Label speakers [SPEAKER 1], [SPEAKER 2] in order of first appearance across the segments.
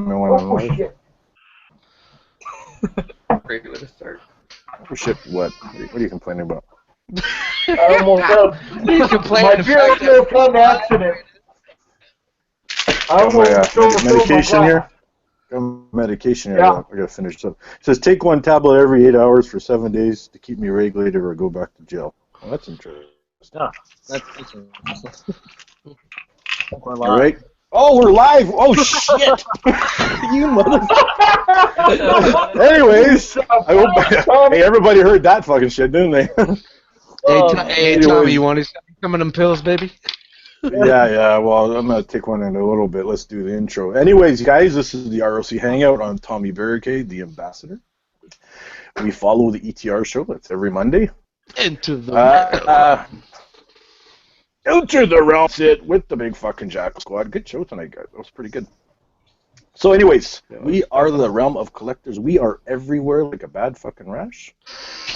[SPEAKER 1] Oh, shit.
[SPEAKER 2] Great way to start.
[SPEAKER 1] Oh, shit, what? What are you complaining about?
[SPEAKER 3] I almost got
[SPEAKER 4] He's complaining
[SPEAKER 3] my
[SPEAKER 4] the
[SPEAKER 3] beer
[SPEAKER 4] fact that
[SPEAKER 3] almost had an accident. I
[SPEAKER 1] Got my
[SPEAKER 3] almost filled my
[SPEAKER 1] medication here.
[SPEAKER 3] glass.
[SPEAKER 1] Got medication here.
[SPEAKER 3] Yeah.
[SPEAKER 1] I gotta finish this up. It says take one tablet every 8 hours for 7 days to keep me regulated or go back to jail. Well, that's interesting.
[SPEAKER 5] Yeah, that's interesting. We're
[SPEAKER 1] All
[SPEAKER 5] live.
[SPEAKER 1] right. Oh, we're live. Oh shit! You motherfucker. Anyways, I hope hey, everybody heard that fucking shit, didn't they?
[SPEAKER 4] Hey, Tommy, you want some of them pills, baby?
[SPEAKER 1] Yeah. Well, I'm gonna take one in a little bit. Let's do the intro. Anyways, guys, this is the R.O.C Hangout on Tommy Barricade, the ambassador. We follow the ETR show. That's every Monday.
[SPEAKER 4] Into the
[SPEAKER 1] Enter the realm, sit with the big fucking Jackal Squad. Good show tonight, guys. That was pretty good. So, anyways, we are the realm of collectors. We are everywhere like a bad fucking rash.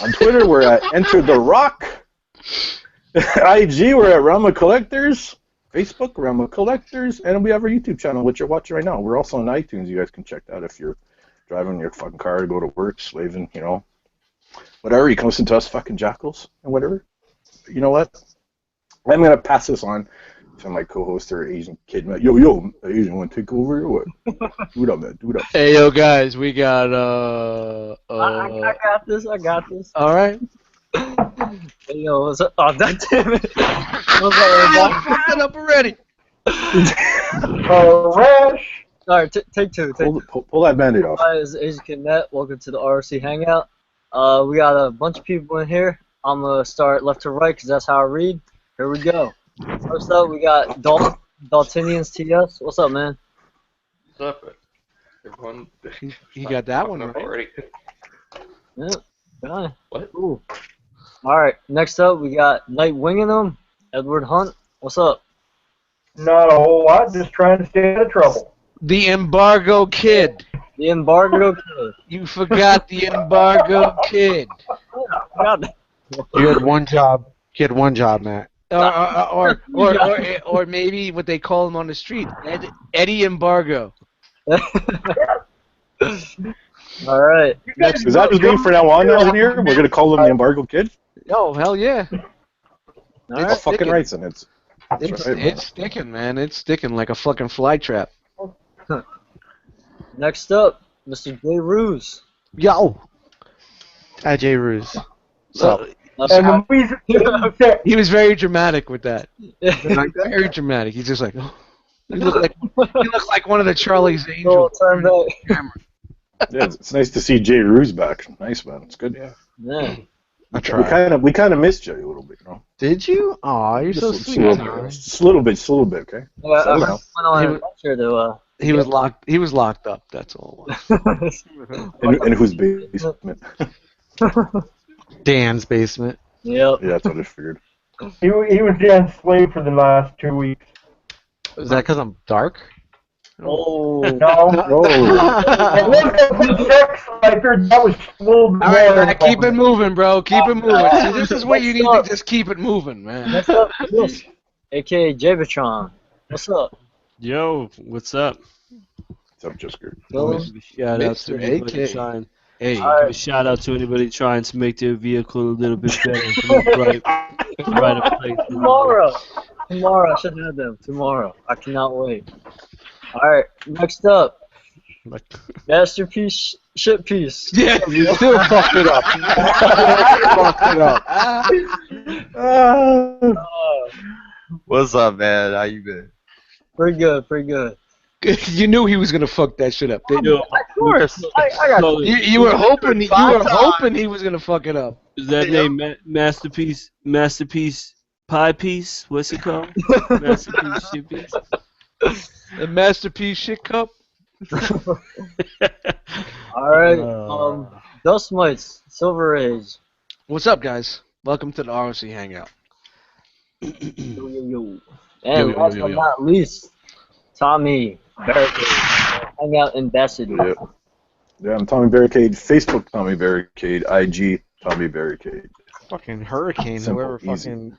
[SPEAKER 1] On Twitter, we're at Enter the Rock. IG, we're at Realm of Collectors. Facebook, Realm of Collectors. And we have our YouTube channel, which you're watching right now. We're also on iTunes. You guys can check that if you're driving your fucking car to go to work, slaving, you know. Whatever, you can listen to us fucking jackals and whatever. You know what? I'm going to pass this on to my co-host, or Asian kid. Yo, Asian, want to take over or what? Do it up, man. Do it up.
[SPEAKER 4] Hey, yo, guys, we got,
[SPEAKER 5] I got this.
[SPEAKER 4] all right.
[SPEAKER 5] Hey, yo, what's up? Oh, damn it. What's up,
[SPEAKER 4] Fucked it up already.
[SPEAKER 3] Rash.
[SPEAKER 5] Alright, take two.
[SPEAKER 1] Pull that Band-Aid off.
[SPEAKER 5] Hi, this is Asian Kid Net. Welcome to the R.O.C Hangout. We got a bunch of people in here. I'm going to start left to right because that's how I read. Here we go. First up, we got Daltonians TS. What's up, man?
[SPEAKER 2] What's up? Everyone.
[SPEAKER 4] He got that one right.
[SPEAKER 2] already.
[SPEAKER 5] Yeah, got it.
[SPEAKER 2] What?
[SPEAKER 5] Ooh. Alright, next up, we got Night Winging them. Edward Hunt. What's up?
[SPEAKER 3] Not a whole lot, just trying to stay out of trouble.
[SPEAKER 4] The Embargo Kid.
[SPEAKER 5] The Embargo Kid.
[SPEAKER 4] You forgot the Embargo Kid.
[SPEAKER 6] You had one job. You had one job, Matt.
[SPEAKER 4] Or maybe what they call him on the street, Eddie Embargo.
[SPEAKER 5] Alright.
[SPEAKER 1] Is that his name for now on now in here? We're going to call him the Embargo Kid?
[SPEAKER 4] Oh, hell yeah.
[SPEAKER 1] It's fucking right, and it's
[SPEAKER 4] sticking, man. It's sticking like a fucking fly trap.
[SPEAKER 5] Next up, Mr. J. Ruse.
[SPEAKER 6] Yo. Hi, Jay Ruse.
[SPEAKER 4] So,
[SPEAKER 3] And the reason
[SPEAKER 4] he was very dramatic with that. Very dramatic. He's just like, oh. He looked like one of the Charlie's Angels.
[SPEAKER 1] Yeah, it's nice to see Jay Ruse back. Nice, man. It's good.
[SPEAKER 5] Yeah.
[SPEAKER 6] I tried.
[SPEAKER 1] We kind of missed Jay a little bit, you know.
[SPEAKER 6] Did you? Aw, you're so
[SPEAKER 1] Just
[SPEAKER 6] sweet.
[SPEAKER 1] a little bit, okay.
[SPEAKER 4] He was locked up. That's all it was.
[SPEAKER 1] In whose basement?
[SPEAKER 6] Dan's basement.
[SPEAKER 5] Yep.
[SPEAKER 1] Yeah, that's what I figured.
[SPEAKER 3] he was enslaved for the last 2 weeks.
[SPEAKER 6] Is that because I'm dark?
[SPEAKER 5] Oh.
[SPEAKER 3] No.
[SPEAKER 1] Oh,
[SPEAKER 3] It wasn't the sex lifer, that was a little bit
[SPEAKER 4] All right,
[SPEAKER 3] more
[SPEAKER 4] man, keep it moving, bro. Keep it moving. See, this is where you need to just keep it moving, man.
[SPEAKER 5] Next up, Chris, a.k.a. Javatron. What's up?
[SPEAKER 7] Yo, what's up?
[SPEAKER 1] what's up, Jisker?
[SPEAKER 7] Shout out to
[SPEAKER 4] Mr.
[SPEAKER 7] anybody
[SPEAKER 4] AK.
[SPEAKER 7] trying.
[SPEAKER 4] Hey,
[SPEAKER 5] All
[SPEAKER 7] Give a shout out to anybody trying to make their vehicle a little bit better. right in place.
[SPEAKER 5] Tomorrow, I should have them. Tomorrow. I cannot wait. Alright, next up, Masterpiece Shit Piece.
[SPEAKER 4] yeah,
[SPEAKER 6] You still fucked it up.
[SPEAKER 8] What's up, man? How you been?
[SPEAKER 5] Pretty good.
[SPEAKER 4] you knew he was gonna fuck that shit up, didn't you?
[SPEAKER 5] Of course. I got
[SPEAKER 7] So,
[SPEAKER 4] You were hoping he was gonna fuck it up.
[SPEAKER 7] is that name Masterpiece Pie Piece? What's it called? Masterpiece Shit Piece?
[SPEAKER 4] The masterpiece shit cup.
[SPEAKER 5] Alright, Dust Mites, Silver Age.
[SPEAKER 4] What's up, guys? Welcome to the R.O.C Hangout.
[SPEAKER 5] Yo. And
[SPEAKER 4] Yo,
[SPEAKER 5] last but not least, Tommy Barricade, Hangout Ambassador.
[SPEAKER 1] Yeah, I'm Tommy Barricade. Facebook, Tommy Barricade. IG, Tommy Barricade.
[SPEAKER 6] Fucking hurricane,
[SPEAKER 1] Simple,
[SPEAKER 6] whoever
[SPEAKER 1] easy.
[SPEAKER 6] fucking...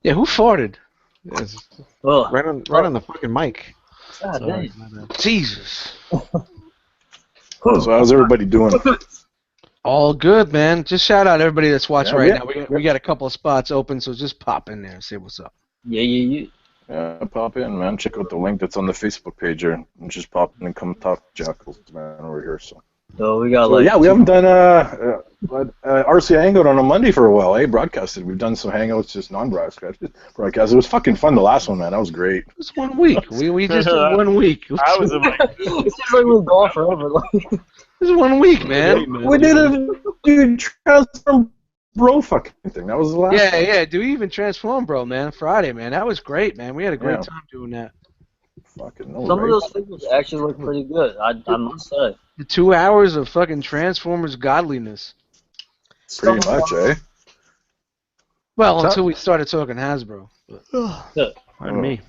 [SPEAKER 4] Yeah, who farted?
[SPEAKER 6] Yes.
[SPEAKER 5] Ugh.
[SPEAKER 6] Right on the fucking mic.
[SPEAKER 5] God dang.
[SPEAKER 4] Jesus.
[SPEAKER 1] So how's everybody doing?
[SPEAKER 4] All good, man. Just shout out everybody that's watching
[SPEAKER 1] Yeah,
[SPEAKER 4] right
[SPEAKER 1] we-
[SPEAKER 4] now. We got a couple of spots open, so just pop in there and say what's up.
[SPEAKER 5] Yeah.
[SPEAKER 1] Yeah, pop in, man. Check out the link that's on the Facebook page here. And just pop in and come talk to Jackals, man, over here.
[SPEAKER 5] So we got
[SPEAKER 1] So
[SPEAKER 5] like
[SPEAKER 1] yeah, we haven't done R.O.C Hangout on a Monday for a while, eh? Broadcasted. We've done some hangouts, just non-broadcast. It was fucking fun. The last one, man, that was great.
[SPEAKER 4] Just 1 week. We just did 1 week.
[SPEAKER 9] I was in my
[SPEAKER 5] it seems like we've gone forever. Like,
[SPEAKER 4] This is 1 week, man.
[SPEAKER 1] We did a dude transform bro fucking thing. That was the last.
[SPEAKER 4] Yeah. Do we even transform, bro, man? Friday, man. That was great, man. We had a great
[SPEAKER 1] Yeah.
[SPEAKER 4] time doing that.
[SPEAKER 1] Fucking no,
[SPEAKER 5] some
[SPEAKER 1] right?
[SPEAKER 5] of those figures actually look pretty good. I must say.
[SPEAKER 4] The 2 hours of fucking Transformers godliness.
[SPEAKER 1] Pretty much, eh?
[SPEAKER 4] Well, until we started talking Hasbro.
[SPEAKER 7] Pardon me.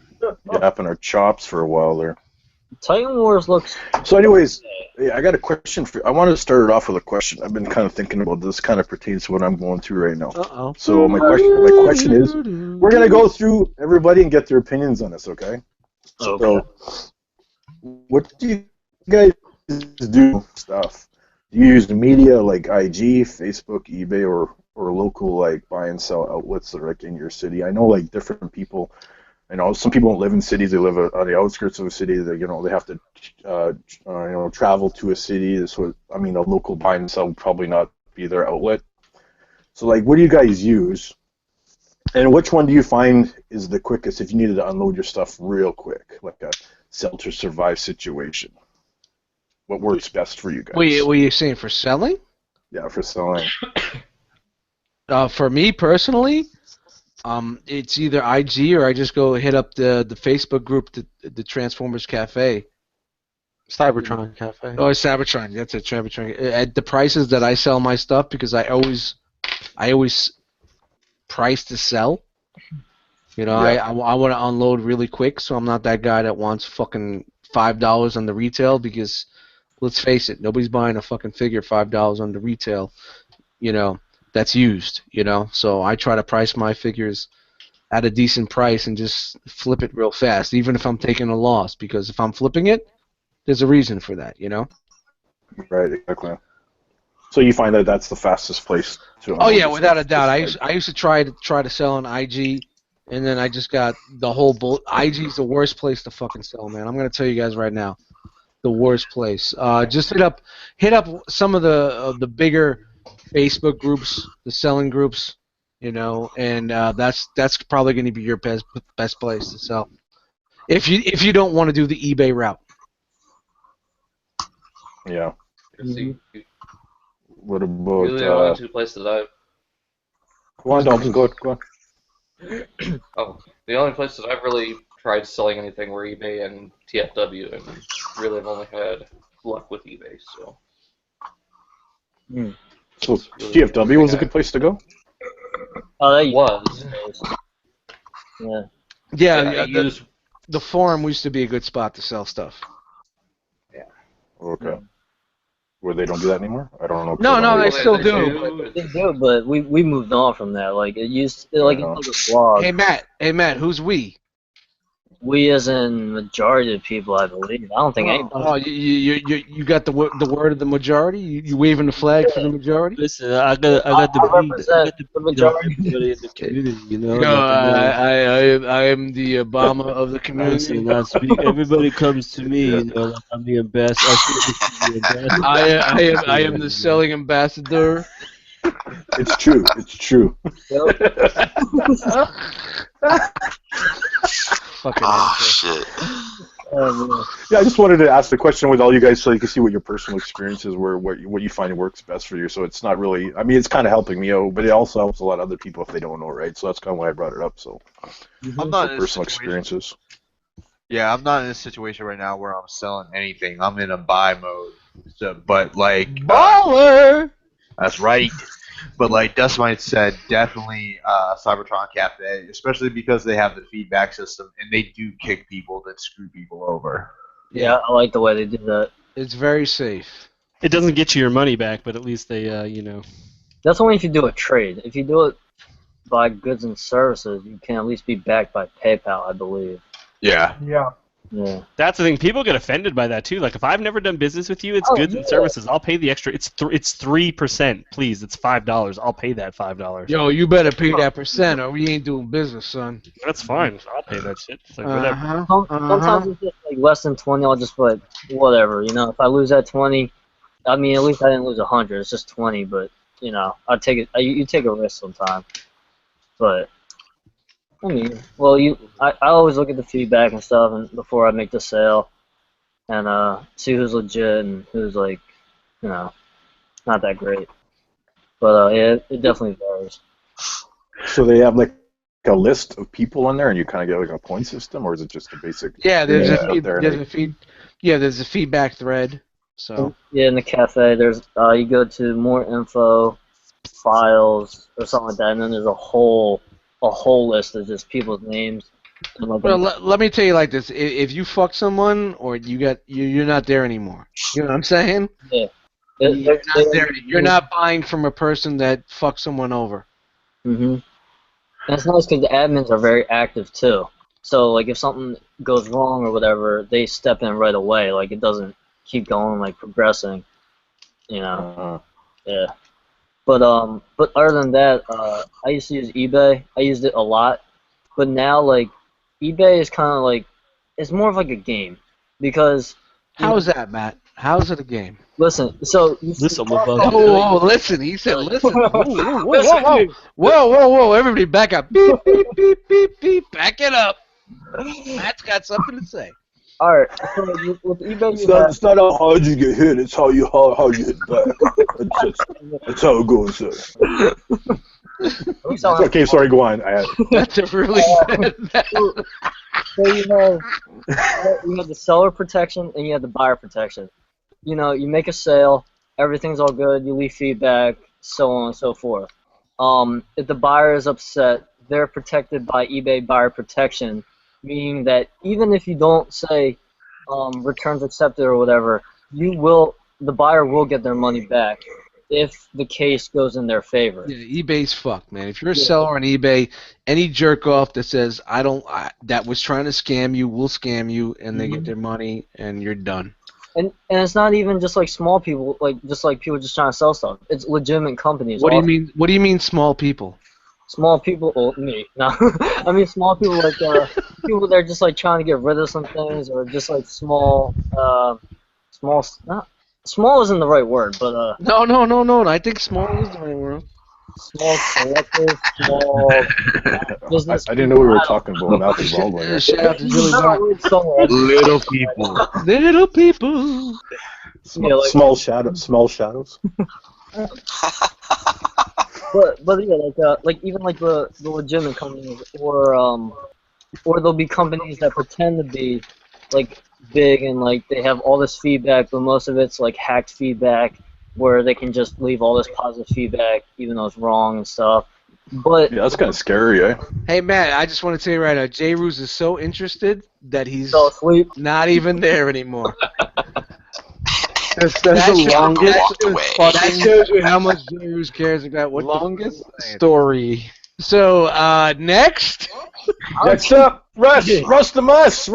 [SPEAKER 1] Yapping our chops for a while there.
[SPEAKER 5] Titan Wars looks.
[SPEAKER 1] So, anyways, yeah, I got a question for you. I wanted to start it off with a question. I've been kind of thinking about this. Kind of pertains to what I'm going through right now.
[SPEAKER 4] Uh-oh.
[SPEAKER 1] So my question is, we're gonna go through everybody and get their opinions on this, okay?
[SPEAKER 5] Okay.
[SPEAKER 1] So, what do you guys do? Stuff? Do you use the media like IG, Facebook, eBay, or local like buy and sell outlets that are like in your city? I know like different people. I know some people don't live in cities; they live on the outskirts of a city. They have to travel to a city. So I mean, a local buy and sell would probably not be their outlet. So like, what do you guys use? And which one do you find is the quickest if you needed to unload your stuff real quick, like a sell to survive situation? What works best for you guys?
[SPEAKER 4] What are you saying for selling?
[SPEAKER 1] Yeah, for selling.
[SPEAKER 4] For me personally, it's either IG or I just go hit up the Facebook group, the Transformers Cafe.
[SPEAKER 6] Cybertron Cafe.
[SPEAKER 4] Oh, Cybertron. That's it, Cybertron. At the prices that I sell my stuff, because I always price to sell. You know,
[SPEAKER 1] Yeah.
[SPEAKER 4] I want to unload really quick, so I'm not that guy that wants fucking $5 on the retail, because let's face it, nobody's buying a fucking figure $5 on the retail, you know, that's used, you know. So I try to price my figures at a decent price and just flip it real fast, even if I'm taking a loss, because if I'm flipping it, there's a reason for that, you know.
[SPEAKER 1] Right, exactly. So you find that that's the fastest place to.
[SPEAKER 4] Oh yeah, without a doubt. I used to try to sell on IG, and then I just got the whole bull. IG's the worst place to fucking sell, man. I'm gonna tell you guys right now, the worst place. Just hit up some of the bigger Facebook groups, the selling groups, you know, and that's probably gonna be your best place to sell. If you don't want to do the eBay route.
[SPEAKER 1] Yeah.
[SPEAKER 2] See,
[SPEAKER 1] What about?
[SPEAKER 2] really the only two places
[SPEAKER 1] Go on, Dalton. Go on.
[SPEAKER 2] the only places I've really tried selling anything were eBay and TFW, and really I've only had luck with eBay. So.
[SPEAKER 1] So TFW was a good place to go.
[SPEAKER 5] Oh, that
[SPEAKER 2] Was.
[SPEAKER 5] Yeah.
[SPEAKER 4] Yeah,
[SPEAKER 2] I
[SPEAKER 4] the forum used to be a good spot to sell stuff.
[SPEAKER 1] Okay. Where they don't do that anymore? I don't know.
[SPEAKER 4] No, they
[SPEAKER 2] Well,
[SPEAKER 4] still
[SPEAKER 2] they
[SPEAKER 4] do.
[SPEAKER 5] They do, but we moved on from that. Like it used, like
[SPEAKER 1] Yeah.
[SPEAKER 5] it was a blog.
[SPEAKER 4] Hey Matt, who's we?
[SPEAKER 5] We, as in majority of people, I believe. I don't think anybody.
[SPEAKER 4] Oh, you got the word of the majority? You waving the flag for the majority?
[SPEAKER 7] Listen, I got the
[SPEAKER 5] I
[SPEAKER 7] beat.
[SPEAKER 5] represent the majority.
[SPEAKER 7] Everybody in the community, you know.
[SPEAKER 4] You know,
[SPEAKER 7] like,
[SPEAKER 4] I am the Obama of the
[SPEAKER 7] honestly,
[SPEAKER 4] community.
[SPEAKER 7] not speak. Everybody comes to me, you know, like I'm the ambassador. I ambassador.
[SPEAKER 4] I am the selling ambassador.
[SPEAKER 1] It's true. It's true.
[SPEAKER 4] Fucking
[SPEAKER 10] Oh
[SPEAKER 4] asshole.
[SPEAKER 10] shit.
[SPEAKER 1] Yeah, I just wanted to ask the question with all you guys so you can see what your personal experiences were, what you find works best for you. So it's not really, I mean, it's kind of helping me out, but it also helps a lot of other people if they don't know, right? So that's kind of why I brought it up. So
[SPEAKER 8] I'm not in a
[SPEAKER 1] personal
[SPEAKER 8] situation-
[SPEAKER 1] experiences.
[SPEAKER 8] Yeah, I'm not in a situation right now where I'm selling anything. I'm in a buy mode. So, but like,
[SPEAKER 4] Baller!
[SPEAKER 8] that's right. But like Dustmite said, definitely Cybertron Cafe, especially because they have the feedback system and they do kick people that screw people over.
[SPEAKER 5] Yeah, I like the way they do that.
[SPEAKER 4] It's very safe.
[SPEAKER 7] It doesn't get you your money back, but at least they, you know.
[SPEAKER 5] That's only if you do a trade. If you do it by goods and services, you can at least be backed by PayPal, I believe.
[SPEAKER 8] Yeah.
[SPEAKER 3] Yeah.
[SPEAKER 5] Yeah.
[SPEAKER 7] That's the thing. People get offended by that too. Like if I've never done business with you, it's goods and services. I'll pay the extra. It's 3%. Please, it's $5. I'll pay that $5.
[SPEAKER 4] Yo, you better pay that percent, or we ain't doing business, son.
[SPEAKER 7] That's fine. I'll pay that shit. It's like whatever.
[SPEAKER 5] Sometimes it's just like less than 20. I'll just put whatever. You know, if I lose that 20, I mean, at least I didn't lose 100. It's just 20, but you know, I'd take it. You take a risk sometimes, but. I mean, well, I always look at the feedback and stuff, and before I make the sale, and see who's legit and who's like, you know, not that great. But yeah, it definitely varies.
[SPEAKER 1] So they have like a list of people on there, and you kind of get like a point system, or is it just a basic?
[SPEAKER 4] Yeah, there's
[SPEAKER 1] there's
[SPEAKER 4] a feedback thread. So
[SPEAKER 5] yeah, in the cafe, there's you go to more info, files, or something like that, and then there's a whole list of just people's names. And like
[SPEAKER 4] well, let me tell you like this: if you fuck someone, or you're not there anymore. You know what I'm saying?
[SPEAKER 5] Yeah.
[SPEAKER 4] You're not buying from a person that fucked someone over.
[SPEAKER 5] And it's nice because the admins are very active too. So like if something goes wrong or whatever, they step in right away. Like it doesn't keep going, like progressing. You know. Yeah. But other than that, I used to use eBay. I used it a lot, but now like eBay is kind of like it's more of like a game because.
[SPEAKER 4] How is that, Matt? How is it a game?
[SPEAKER 5] Listen, so
[SPEAKER 7] listen,
[SPEAKER 4] listen. He said, listen. Whoa! Everybody, back up. Beep, beep, beep, beep, beep. Back it up. Matt's got something to say.
[SPEAKER 5] All right. So with eBay,
[SPEAKER 1] it's not how hard you get hit; it's how you hit back. That's how it goes, sir. Okay, sorry. Go on.
[SPEAKER 4] That's a really bad.
[SPEAKER 5] So you have the seller protection and you have the buyer protection. You know, you make a sale, everything's all good, you leave feedback, so on and so forth. If the buyer is upset, they're protected by eBay buyer protection, meaning that even if you don't say returns accepted or whatever, the buyer will get their money back if the case goes in their favor.
[SPEAKER 4] Yeah, eBay's fucked, man. If you're a seller on eBay, any jerk off that says that was trying to scam you will scam you, and they get their money, and you're done.
[SPEAKER 5] And it's not even just like small people, like just like people just trying to sell stuff. It's legitimate companies.
[SPEAKER 4] What do you mean? What do you mean, small people?
[SPEAKER 5] Small people, me. No, I mean small people like people that are just like trying to get rid of some things, or just like small. Small isn't the right word, but
[SPEAKER 4] No. I think small is the right word.
[SPEAKER 5] Small collective, small business.
[SPEAKER 1] I didn't know we were talking about Matthew Baldwin.
[SPEAKER 4] Shout out to Billy Bart.
[SPEAKER 8] Little people.
[SPEAKER 4] Little people.
[SPEAKER 1] Small shadows.
[SPEAKER 5] But yeah, like even like the legitimate companies, or there'll be companies that pretend to be like big and like they have all this feedback, but most of it's like hacked feedback where they can just leave all this positive feedback even though it's wrong and stuff. But
[SPEAKER 1] yeah, that's kind of scary, eh?
[SPEAKER 4] Hey Matt, I just want to tell you right now, J. Ruse is so interested that he's
[SPEAKER 5] asleep.
[SPEAKER 4] Not even there anymore.
[SPEAKER 6] That's the longest.
[SPEAKER 4] That shows you how much J. Ruse cares about what
[SPEAKER 6] longest story.
[SPEAKER 4] So next.
[SPEAKER 1] Next up, Russ the Muss.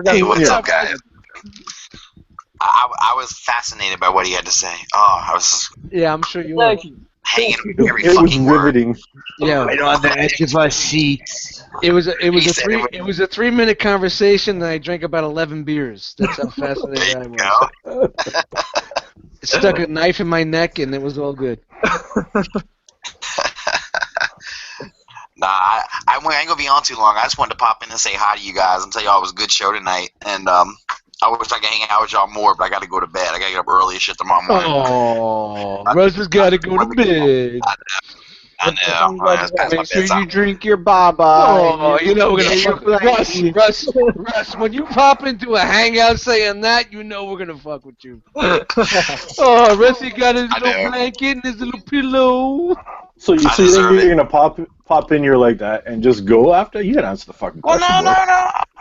[SPEAKER 9] Hey, what's up, guys? I was fascinated by what he had to say. Oh, I was.
[SPEAKER 4] Yeah, I'm sure you were.
[SPEAKER 9] Hanging every
[SPEAKER 1] it
[SPEAKER 9] fucking
[SPEAKER 1] was riveting.
[SPEAKER 4] Yeah,
[SPEAKER 8] right on the edge of our seats.
[SPEAKER 4] It was a 3-minute conversation, and I drank about 11 beers. That's how fascinated I was. Stuck a knife in my neck, and it was all good.
[SPEAKER 9] Nah, I ain't gonna be on too long. I just wanted to pop in and say hi to you guys and tell y'all it was a good show tonight. And I wish I could hang out with y'all more, but I got to go to bed. I got to get up early and shit tomorrow morning.
[SPEAKER 4] Oh, Russ has got to go to bed.
[SPEAKER 9] I know.
[SPEAKER 6] Make sure you drink your baba.
[SPEAKER 4] Oh, you know we're gonna Russ. When you pop into a hangout saying that, you know we're gonna fuck with you. Oh, Rusty got his little blanket and his little pillow.
[SPEAKER 1] So you think you're gonna pop in here like that and just go after? You gotta answer the fucking question.
[SPEAKER 9] Well, no.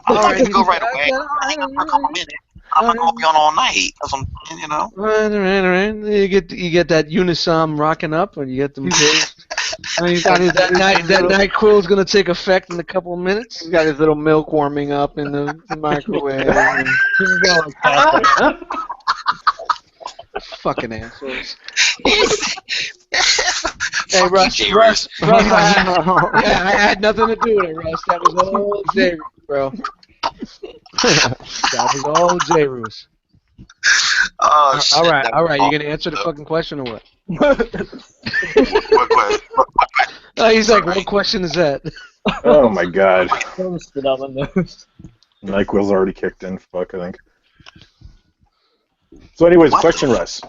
[SPEAKER 9] I'm not gonna go right away. I hang up for a couple minutes. I'm not gonna be on all night. That's what I'm saying, you know.
[SPEAKER 4] Right. You get that Unisom rocking up, and you get them.
[SPEAKER 6] And he's got his
[SPEAKER 4] That NyQuil's gonna take effect in a couple of minutes.
[SPEAKER 6] He's got his little milk warming up in the microwave. And
[SPEAKER 5] He's going like
[SPEAKER 4] Fucking assholes.
[SPEAKER 9] Hey,
[SPEAKER 4] Russ,
[SPEAKER 9] Russ.
[SPEAKER 4] I had nothing to do with it, Russ. That was all J Roos, bro. That was all J Roos.
[SPEAKER 9] Oh, shit.
[SPEAKER 4] All right. You gonna answer the fucking question or what?
[SPEAKER 9] What question?
[SPEAKER 4] He's like, what question is that?
[SPEAKER 1] Oh my god.
[SPEAKER 5] spit out my nose.
[SPEAKER 1] NyQuil's already kicked in. Fuck, I think. So, anyways,
[SPEAKER 9] What?
[SPEAKER 1] question, Russ.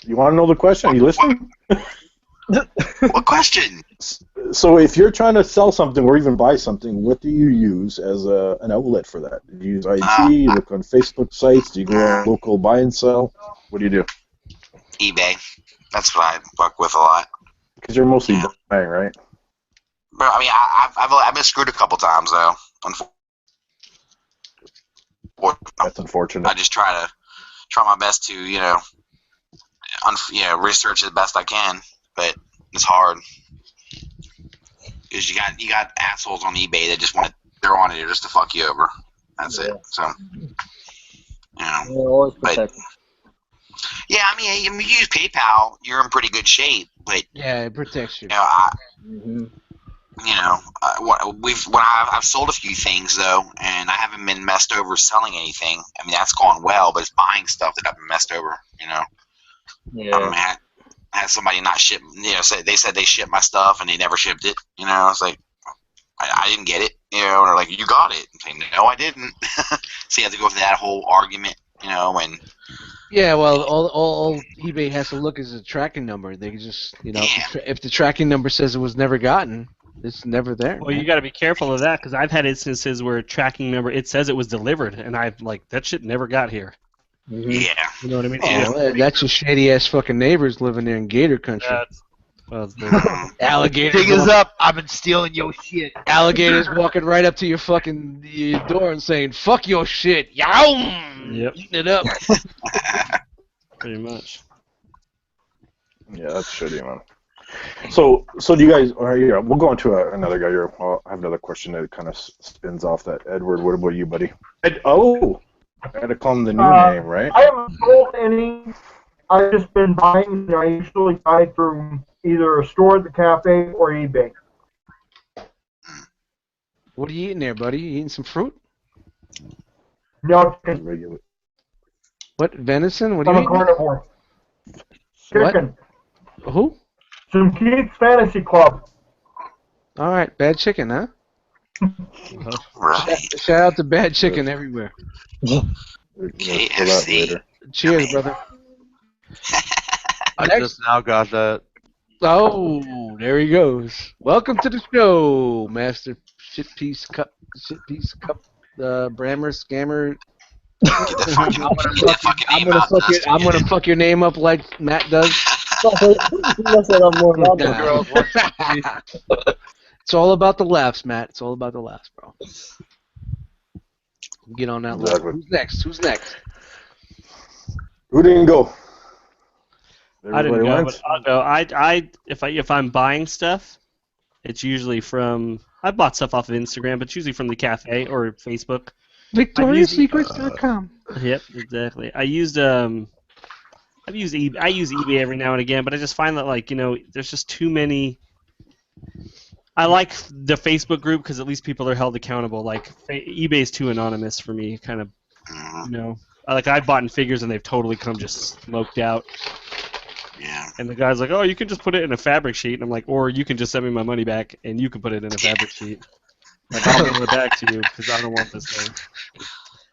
[SPEAKER 1] You want to know the question? Are you listening?
[SPEAKER 9] What question?
[SPEAKER 1] So, if you're trying to sell something or even buy something, what do you use as an outlet for that? Do you use IG? You look on Facebook sites? Do you go on local buy and sell? What do you do?
[SPEAKER 9] eBay. That's what I fuck with a lot.
[SPEAKER 1] Because you're mostly buying, right?
[SPEAKER 9] But I mean, I've been screwed a couple times though.
[SPEAKER 1] That's unfortunate.
[SPEAKER 9] I just try my best to research the best I can, but it's hard because you got assholes on eBay that just want to throw on it just to fuck you over. That's it. So
[SPEAKER 5] Always protect.
[SPEAKER 9] yeah, I mean, you use PayPal, you're in pretty good shape, but
[SPEAKER 4] Yeah, it protects you.
[SPEAKER 9] I've sold a few things though, and I haven't been messed over selling anything. I mean, that's gone well, but it's buying stuff that I've been messed over.
[SPEAKER 5] Yeah.
[SPEAKER 9] I had somebody not ship. They said they shipped my stuff and they never shipped it. It's like I didn't get it. And they're like, you got it. I'm saying, no, I didn't. So you have to go through that whole argument. And
[SPEAKER 4] Yeah, well, all eBay has to look is a tracking number. They can just, if the tracking number says it was never gotten, it's never there.
[SPEAKER 7] Well, you got to be careful of that because I've had instances where tracking number it says it was delivered, and I'm like, that shit never got here.
[SPEAKER 9] yeah,
[SPEAKER 7] You know what I mean?
[SPEAKER 4] Oh, that's your shady ass fucking neighbors living there in Gator Country. Alligators.
[SPEAKER 8] Dig us up. I've been stealing your shit.
[SPEAKER 4] Alligators walking right up to your fucking door and saying, "Fuck your shit, yow!"
[SPEAKER 7] Yep.
[SPEAKER 4] Eating it up.
[SPEAKER 7] Pretty much.
[SPEAKER 1] Yeah, that's shitty, man. So do you guys? We'll go on to another guy here. Well, I have another question that kind of spins off that. Edward, what about you, buddy? I had to call him the new name, right?
[SPEAKER 3] I haven't sold any. I've just been buying. I usually buy through either a store at the cafe or eBay.
[SPEAKER 4] What are you eating there, buddy? You eating some fruit?
[SPEAKER 3] No,
[SPEAKER 1] Regular.
[SPEAKER 4] What, venison? What are
[SPEAKER 3] I'm
[SPEAKER 4] you
[SPEAKER 3] a
[SPEAKER 4] eating?
[SPEAKER 3] carnivore. Chicken.
[SPEAKER 4] What? Who?
[SPEAKER 3] Some Keith's Fantasy Club.
[SPEAKER 4] All right, bad chicken, huh?
[SPEAKER 9] right.
[SPEAKER 4] Shout out to bad chicken everywhere.
[SPEAKER 9] KFC.
[SPEAKER 4] Cheers, brother.
[SPEAKER 6] I just now got that.
[SPEAKER 4] Oh, there he goes. Welcome to the show, Master Shitpiece Cup, Brammer, Scammer. I'm gonna fuck your name up like Matt does. It's all about the laughs, Matt. It's all about the laughs, bro. Get on that level. Who's next?
[SPEAKER 1] Who didn't go?
[SPEAKER 7] I didn't
[SPEAKER 1] Everybody
[SPEAKER 7] go,
[SPEAKER 1] went?
[SPEAKER 7] but I'll go. If I'm buying stuff, it's usually from I bought stuff off of Instagram, but it's usually from the cafe or Facebook.
[SPEAKER 4] VictoriaSecrets.com.
[SPEAKER 7] Yep, exactly. I use eBay every now and again, but I just find that there's just too many. I like the Facebook group because at least people are held accountable. eBay is too anonymous for me, kind of. I've bought in figures and they've totally come just smoked out.
[SPEAKER 9] Yeah.
[SPEAKER 7] And the guy's like, "Oh, you can just put it in a fabric sheet," and I'm like, "Or you can just send me my money back and you can put it in a fabric sheet. I'll mail it back to you because I don't want this thing."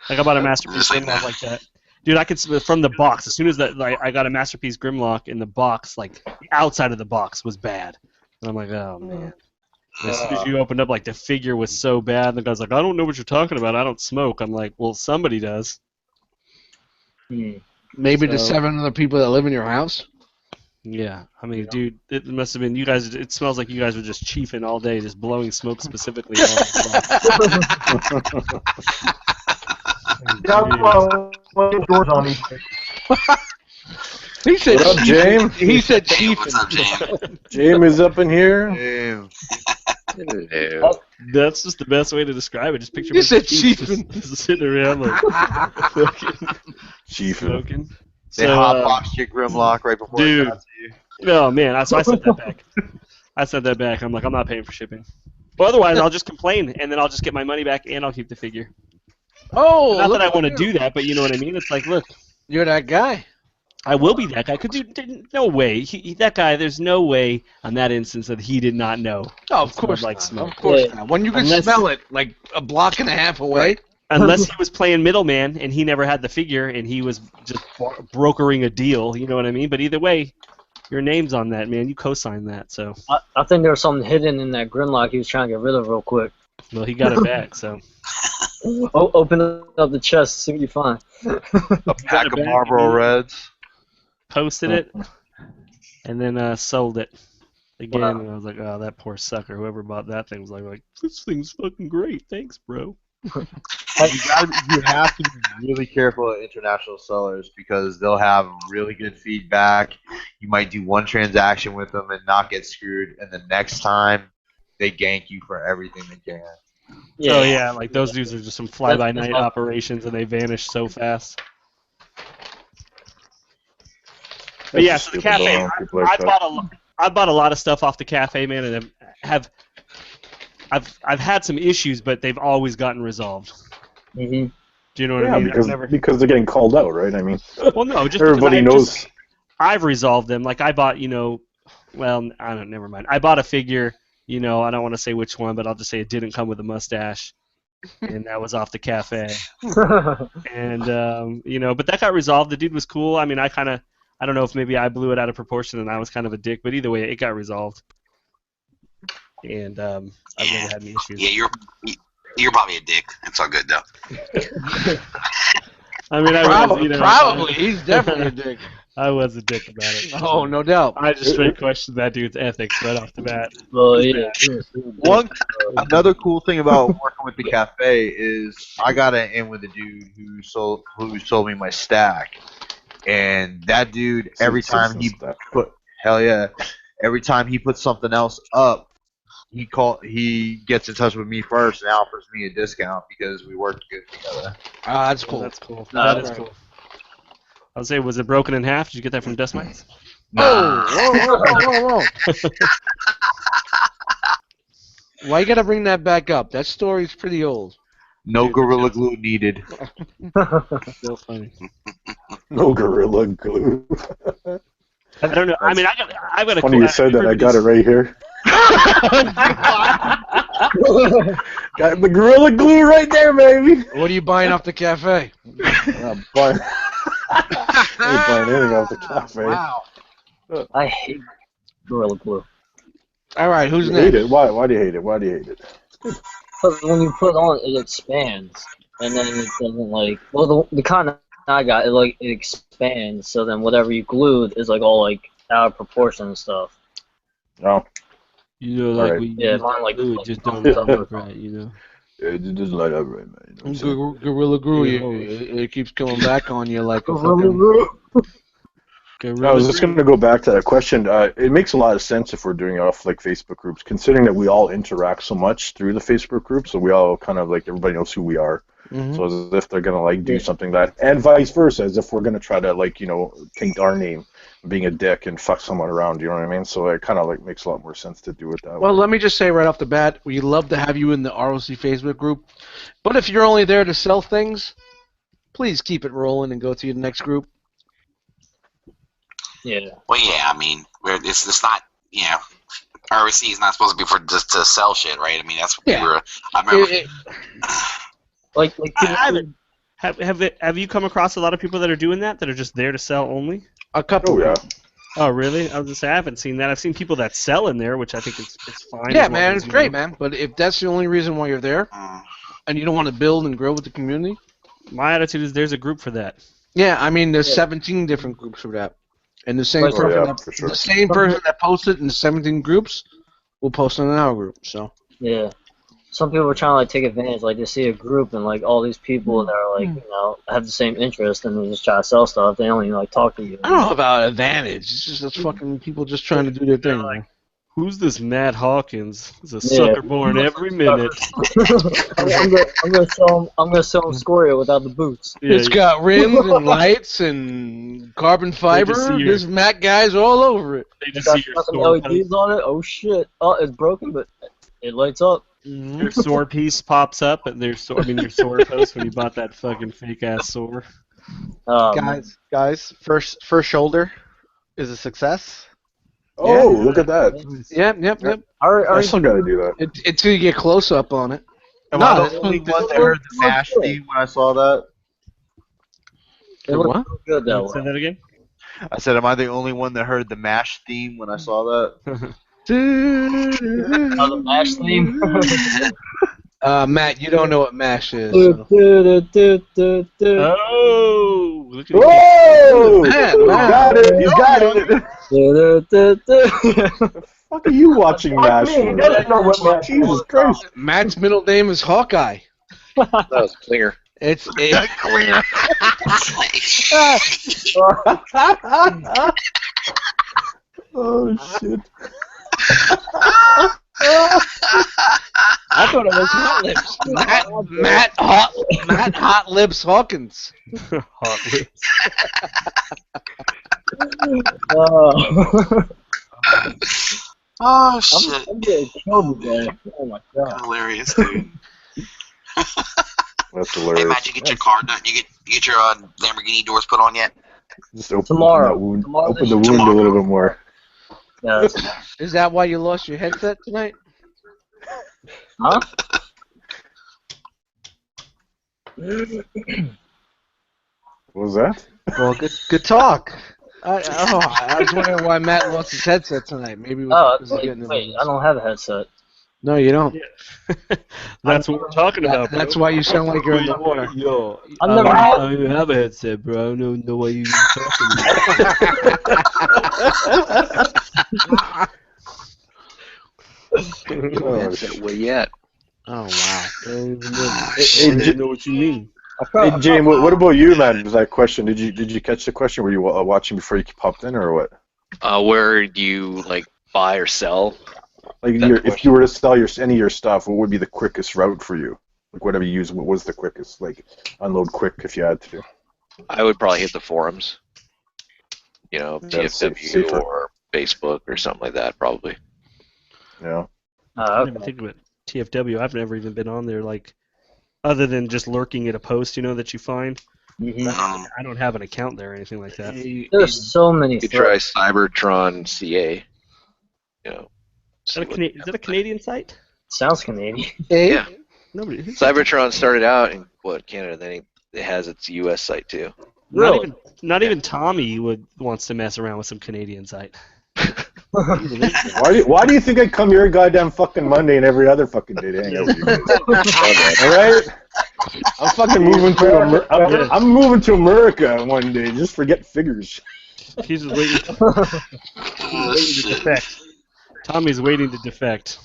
[SPEAKER 7] I bought a Masterpiece Grimlock like that. Dude, I could from the box. As soon as I got a Masterpiece Grimlock in the box, the outside of the box was bad, and I'm like, "Oh man." And as soon as you opened up, the figure was so bad. And the guy's like, "I don't know what you're talking about. I don't smoke." I'm like, "Well, somebody does."
[SPEAKER 4] Maybe the 7 other people that live in your house.
[SPEAKER 7] Yeah, I mean, dude, it must have been you guys. It smells like you guys were just chiefing all day, just blowing smoke specifically.
[SPEAKER 3] Yeah, well, doors on each.
[SPEAKER 4] He said,
[SPEAKER 1] What up, James?
[SPEAKER 4] He said,
[SPEAKER 9] Hey,
[SPEAKER 4] chief.
[SPEAKER 9] what's up, James?
[SPEAKER 1] James is up in here.
[SPEAKER 8] Damn.
[SPEAKER 7] That's just the best way to describe it. Just picture
[SPEAKER 4] You
[SPEAKER 7] a bunch of
[SPEAKER 4] said
[SPEAKER 7] chiefs
[SPEAKER 4] chiefin'.
[SPEAKER 7] just sitting around like fucking
[SPEAKER 1] Chief.
[SPEAKER 7] smoking.
[SPEAKER 8] They
[SPEAKER 7] So,
[SPEAKER 8] hotboxed your Grimlock right before
[SPEAKER 7] dude.
[SPEAKER 8] it got to you.
[SPEAKER 7] Oh man, so I sent that back. I'm like, I'm not paying for shipping. Well, otherwise, I'll just complain, and then I'll just get my money back, and I'll keep the figure.
[SPEAKER 4] Oh,
[SPEAKER 7] Not
[SPEAKER 4] look
[SPEAKER 7] that I
[SPEAKER 4] at
[SPEAKER 7] want to
[SPEAKER 4] you.
[SPEAKER 7] do that, but you know what I mean. It's like, look,
[SPEAKER 4] You're that guy.
[SPEAKER 7] I will be that guy. Cause no way, that guy. There's no way on that instance that he did not know.
[SPEAKER 4] Oh, of
[SPEAKER 7] It
[SPEAKER 4] course
[SPEAKER 7] smelled like
[SPEAKER 4] not.
[SPEAKER 7] smoke.
[SPEAKER 4] Of course
[SPEAKER 5] Yeah.
[SPEAKER 4] not. When you can
[SPEAKER 7] Unless-
[SPEAKER 4] smell it like a block and a half away.
[SPEAKER 7] Unless he was playing middleman and he never had the figure and he was just brokering a deal. You know what I mean? But either way, your name's on that, man. You co-signed that, so
[SPEAKER 5] I think there was something hidden in that Grimlock he was trying to get rid of real quick.
[SPEAKER 7] well, he got it back. So
[SPEAKER 5] Open up the chest, see what you find.
[SPEAKER 8] A pack of
[SPEAKER 7] back,
[SPEAKER 8] Marlboro
[SPEAKER 7] dude.
[SPEAKER 8] Reds.
[SPEAKER 7] posted it and then sold it again.
[SPEAKER 5] Wow.
[SPEAKER 7] And I was like, oh, that poor sucker. Whoever bought that thing was like, this thing's fucking great. Thanks, bro.
[SPEAKER 8] You have to be really careful at international sellers because they'll have really good feedback. You might do one transaction with them and not get screwed, and the next time they gank you for everything they can.
[SPEAKER 7] Oh yeah, like those dudes are just some fly-by-night operations, and they vanish so fast. But yeah, so the cafe. I bought a lot of stuff off the cafe, man, and I've had some issues, but they've always gotten resolved.
[SPEAKER 5] Mm-hmm.
[SPEAKER 7] Do you know what
[SPEAKER 1] Yeah,
[SPEAKER 7] I mean?
[SPEAKER 1] because they're getting called out, right? I mean,
[SPEAKER 7] Well, no, just
[SPEAKER 1] everybody knows.
[SPEAKER 7] I've resolved them. Like I bought, well, I don't. Never mind. I bought a figure. I don't want to say which one, but I'll just say it didn't come with a mustache, and that was off the cafe. And but that got resolved. The dude was cool. I mean, I don't know if maybe I blew it out of proportion and I was kind of a dick, but either way, it got resolved. And I've never had any issues.
[SPEAKER 9] Yeah, you're probably a dick. It's all good though.
[SPEAKER 7] I mean,
[SPEAKER 4] Probably. He's definitely a dick.
[SPEAKER 7] I was a dick about it.
[SPEAKER 4] Oh, no doubt.
[SPEAKER 7] I just straight questioned that dude's ethics right off the bat.
[SPEAKER 5] Well, yeah.
[SPEAKER 8] Another cool thing about working with the cafe is I got in with a dude who sold me my stack, and that dude every time he puts something else up, he gets in touch with me first and offers me a discount because we worked good together.
[SPEAKER 4] Ah, that's cool.
[SPEAKER 7] That's cool. That is cool. I was saying, was it broken in half? Did you get that from Dust Mites?
[SPEAKER 4] Whoa. Why you gotta bring that back up? That story's pretty old.
[SPEAKER 8] No Gorilla Glue needed.
[SPEAKER 7] Still funny.
[SPEAKER 1] No Gorilla Glue.
[SPEAKER 7] I don't know. I mean, I've got a
[SPEAKER 1] Funny you said that. I got it right here. Got the Gorilla Glue right there, baby.
[SPEAKER 4] What are you buying off the cafe?
[SPEAKER 1] I'm buying anything off the cafe.
[SPEAKER 4] Wow.
[SPEAKER 5] I hate Gorilla Glue.
[SPEAKER 4] All right, who's
[SPEAKER 1] You
[SPEAKER 4] next?
[SPEAKER 1] hate it? Why do you hate it? Why do you hate it?
[SPEAKER 5] Because when you put on, it expands, and then it doesn't well, the kind I got, it expands, so then whatever you glued is all out of proportion and stuff.
[SPEAKER 1] No.
[SPEAKER 7] Like
[SPEAKER 1] right.
[SPEAKER 5] Mine
[SPEAKER 7] glue, it just don't look right,
[SPEAKER 1] Yeah, it doesn't light up right, man. You know what I'm saying?
[SPEAKER 4] Gorilla Glue, it keeps coming back on you like a fucking...
[SPEAKER 1] I was just going to go back to that question. It makes a lot of sense if we're doing it off Facebook groups, considering that we all interact so much through the Facebook group, so we all kind of everybody knows who we are.
[SPEAKER 4] Mm-hmm.
[SPEAKER 1] So as if they're going to do something and vice versa, as if we're going to try to taint our name, being a dick and fuck someone around, you know what I mean? So it kind of makes a lot more sense to do it that way.
[SPEAKER 4] Well, let me just say right off the bat, we'd love to have you in the ROC Facebook group, but if you're only there to sell things, please keep it rolling and go to your next group.
[SPEAKER 5] Yeah.
[SPEAKER 9] Well, yeah, I mean, it's not, R.O.C is not supposed to be for just to sell shit, right? I mean, that's what we were. I remember.
[SPEAKER 7] Have you come across a lot of people that are doing that are just there to sell only?
[SPEAKER 4] A couple.
[SPEAKER 1] Oh, yeah.
[SPEAKER 7] Oh, really? I was going to say, I haven't seen that. I've seen people that sell in there, which I think is fine.
[SPEAKER 4] Yeah, man, it's great, man. But if that's the only reason why you're there, and you don't want to build and grow with the community,
[SPEAKER 7] my attitude is there's a group for that.
[SPEAKER 4] Yeah, I mean, there's 17 different groups for that. And the same
[SPEAKER 1] for
[SPEAKER 4] same person that posted in 17 groups will post in our group. So
[SPEAKER 5] yeah. some people are trying to like take advantage. Like they see a group and like all these people that are like have the same interest and they just try to sell stuff. They only like talk to you.
[SPEAKER 4] I don't know about advantage. It's just that's fucking people just trying to do their thing.
[SPEAKER 7] Like, who's this Matt Hawkins? He's a sucker born every minute.
[SPEAKER 5] I'm gonna sell him Scoria without the boots.
[SPEAKER 7] Yeah,
[SPEAKER 4] It's got rims and lights and carbon fiber. There's Matt guys all over it.
[SPEAKER 7] They just
[SPEAKER 5] Got
[SPEAKER 7] see your
[SPEAKER 5] fucking
[SPEAKER 7] store
[SPEAKER 5] LEDs on it. Oh shit! Oh, it's broken, but it lights up.
[SPEAKER 7] Your sore piece pops up, and your sore post when you bought that fucking fake ass sore.
[SPEAKER 6] Guys, first shoulder is a success.
[SPEAKER 1] Oh, look at that.
[SPEAKER 4] Yep.
[SPEAKER 1] I still got to do that.
[SPEAKER 4] Until you get close up on it.
[SPEAKER 8] Am I the only one that heard the MASH theme when I saw that?
[SPEAKER 5] It looks
[SPEAKER 4] What?
[SPEAKER 5] so good that
[SPEAKER 7] Say
[SPEAKER 5] way.
[SPEAKER 7] that again.
[SPEAKER 8] I said, am I the only one that heard the MASH theme when I saw that?
[SPEAKER 5] The MASH theme.
[SPEAKER 4] Matt, you don't know what MASH is.
[SPEAKER 7] Oh, look at
[SPEAKER 1] Whoa!
[SPEAKER 4] Matt,
[SPEAKER 1] You got it. You got it.
[SPEAKER 5] so.
[SPEAKER 1] Fuck are you watching, MASH?
[SPEAKER 3] He doesn't know what MASH is.
[SPEAKER 1] Jesus Christ.
[SPEAKER 4] Matt's middle name is Hawkeye.
[SPEAKER 10] That was Klinger.
[SPEAKER 4] It's
[SPEAKER 8] Clear.
[SPEAKER 1] Oh shit.
[SPEAKER 4] I thought it was Hot Lips. Matt Hot Lips Hawkins.
[SPEAKER 7] Hot Lips.
[SPEAKER 9] Oh shit!
[SPEAKER 5] I'm getting killed today. Oh my god.
[SPEAKER 9] Hilarious, dude.
[SPEAKER 1] That's
[SPEAKER 9] Hey,
[SPEAKER 1] hilarious.
[SPEAKER 9] Matt, you get your car done? You get your Lamborghini doors put on yet?
[SPEAKER 1] Just open
[SPEAKER 5] Tomorrow.
[SPEAKER 1] that wound.
[SPEAKER 5] Tomorrow
[SPEAKER 1] Open the wound a little bit more.
[SPEAKER 5] Yeah.
[SPEAKER 4] Is that why you lost your headset tonight?
[SPEAKER 5] Huh?
[SPEAKER 1] What was that?
[SPEAKER 6] Well, good talk.
[SPEAKER 4] I was wondering why Matt lost his headset tonight. Maybe it was
[SPEAKER 5] Oh,
[SPEAKER 4] because of getting
[SPEAKER 5] wait,
[SPEAKER 4] in
[SPEAKER 5] I don't have a headset.
[SPEAKER 4] No, you don't.
[SPEAKER 7] That's what we're talking about. Bro.
[SPEAKER 4] That's why you sound like you're in the water.
[SPEAKER 7] Yo,
[SPEAKER 5] I've never
[SPEAKER 7] I
[SPEAKER 5] had.
[SPEAKER 7] don't even have a headset, bro. I don't know why you even talking
[SPEAKER 1] Oh,
[SPEAKER 10] Headset way yet.
[SPEAKER 4] Oh wow.
[SPEAKER 7] I don't even know.
[SPEAKER 1] Hey,
[SPEAKER 7] I don't even know what you mean.
[SPEAKER 1] Hey, James, what about you, man? Was that question? Did you catch the question? Were you watching before you popped in, or what?
[SPEAKER 10] Where do you like buy or sell?
[SPEAKER 1] Like, if you were to sell any of your stuff, what would be the quickest route for you? Like, whatever you use, what was the quickest? Like, unload quick if you had to.
[SPEAKER 10] I would probably hit the forums. You know,
[SPEAKER 1] That's
[SPEAKER 10] TFW
[SPEAKER 1] safer.
[SPEAKER 10] or Facebook or something like that, probably.
[SPEAKER 1] Yeah.
[SPEAKER 7] I didn't even think about TFW. I've never even been on there, like, other than just lurking at a post, you know, that you find. I don't have an account there or anything like that.
[SPEAKER 5] There's so many.
[SPEAKER 10] You could try Cybertron CA. You know.
[SPEAKER 7] Is that a Canadian site?
[SPEAKER 5] Sounds Canadian.
[SPEAKER 10] Yeah.
[SPEAKER 7] Nobody.
[SPEAKER 10] Cybertron started out in Canada, then it has its U.S. site too.
[SPEAKER 5] Really?
[SPEAKER 7] Not even Tommy wants to mess around with some Canadian site.
[SPEAKER 1] Why do you think I come here goddamn fucking Monday and every other fucking day to hang out with you guys? All right? I'm fucking moving to I'm moving to America one day. Just forget figures.
[SPEAKER 7] He's just waiting. Waiting to defect. Tommy's waiting to defect.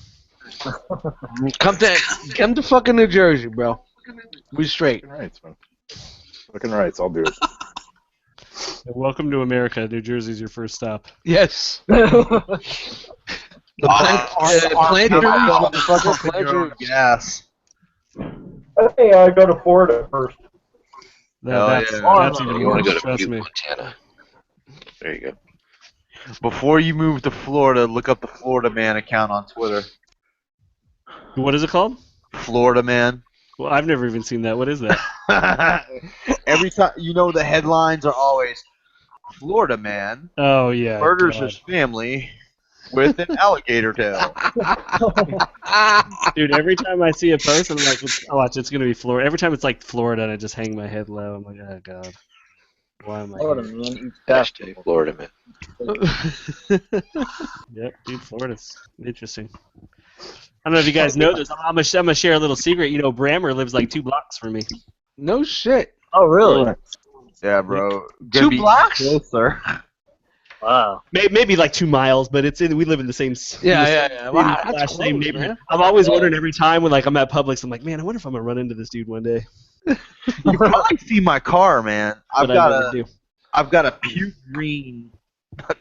[SPEAKER 4] Come to fucking New Jersey, bro. We straight.
[SPEAKER 1] Rights, man. Fucking rights. I'll do it.
[SPEAKER 7] Welcome to America. New Jersey's your first stop.
[SPEAKER 4] Yes.
[SPEAKER 8] Yes.
[SPEAKER 3] I think I go to Florida first.
[SPEAKER 7] That's even
[SPEAKER 10] You want to go to
[SPEAKER 7] trust
[SPEAKER 10] Butte,
[SPEAKER 7] me.
[SPEAKER 10] Montana. There you go.
[SPEAKER 8] Before you move to Florida, look up the Florida Man account on Twitter.
[SPEAKER 7] What is it called?
[SPEAKER 8] Florida Man.
[SPEAKER 7] Well, I've never even seen that. What is that?
[SPEAKER 8] Every time, you know, the headlines are always Florida Man
[SPEAKER 7] Oh, yeah.
[SPEAKER 8] murders
[SPEAKER 7] God.
[SPEAKER 8] his family with an alligator tail.
[SPEAKER 7] Dude, every time I see a post, I'm like, oh, watch, it's going to be Florida. Every time it's like Florida, and I just hang my head low. I'm like, oh, God. Why am I
[SPEAKER 5] Florida,
[SPEAKER 7] here?
[SPEAKER 5] man.
[SPEAKER 10] Hashtag Florida man.
[SPEAKER 7] Yep, dude, Florida's interesting. I don't know if you guys know this. I'm gonna share a little secret. You know, Brammer lives like 2 blocks from me.
[SPEAKER 4] No shit.
[SPEAKER 5] Oh, really?
[SPEAKER 8] Yeah, bro.
[SPEAKER 4] 2 blocks?
[SPEAKER 8] Closer.
[SPEAKER 5] Wow.
[SPEAKER 7] Maybe like 2 miles, but we live in the same.
[SPEAKER 4] Yeah. Wow, that's
[SPEAKER 7] same
[SPEAKER 4] close,
[SPEAKER 7] neighborhood.
[SPEAKER 4] man.
[SPEAKER 7] I'm always wondering every time when like I'm at Publix, I'm like, man, I wonder if I'm gonna run into this dude one day.
[SPEAKER 8] You probably see my car, man.
[SPEAKER 7] But I never do.
[SPEAKER 8] I've got a puke green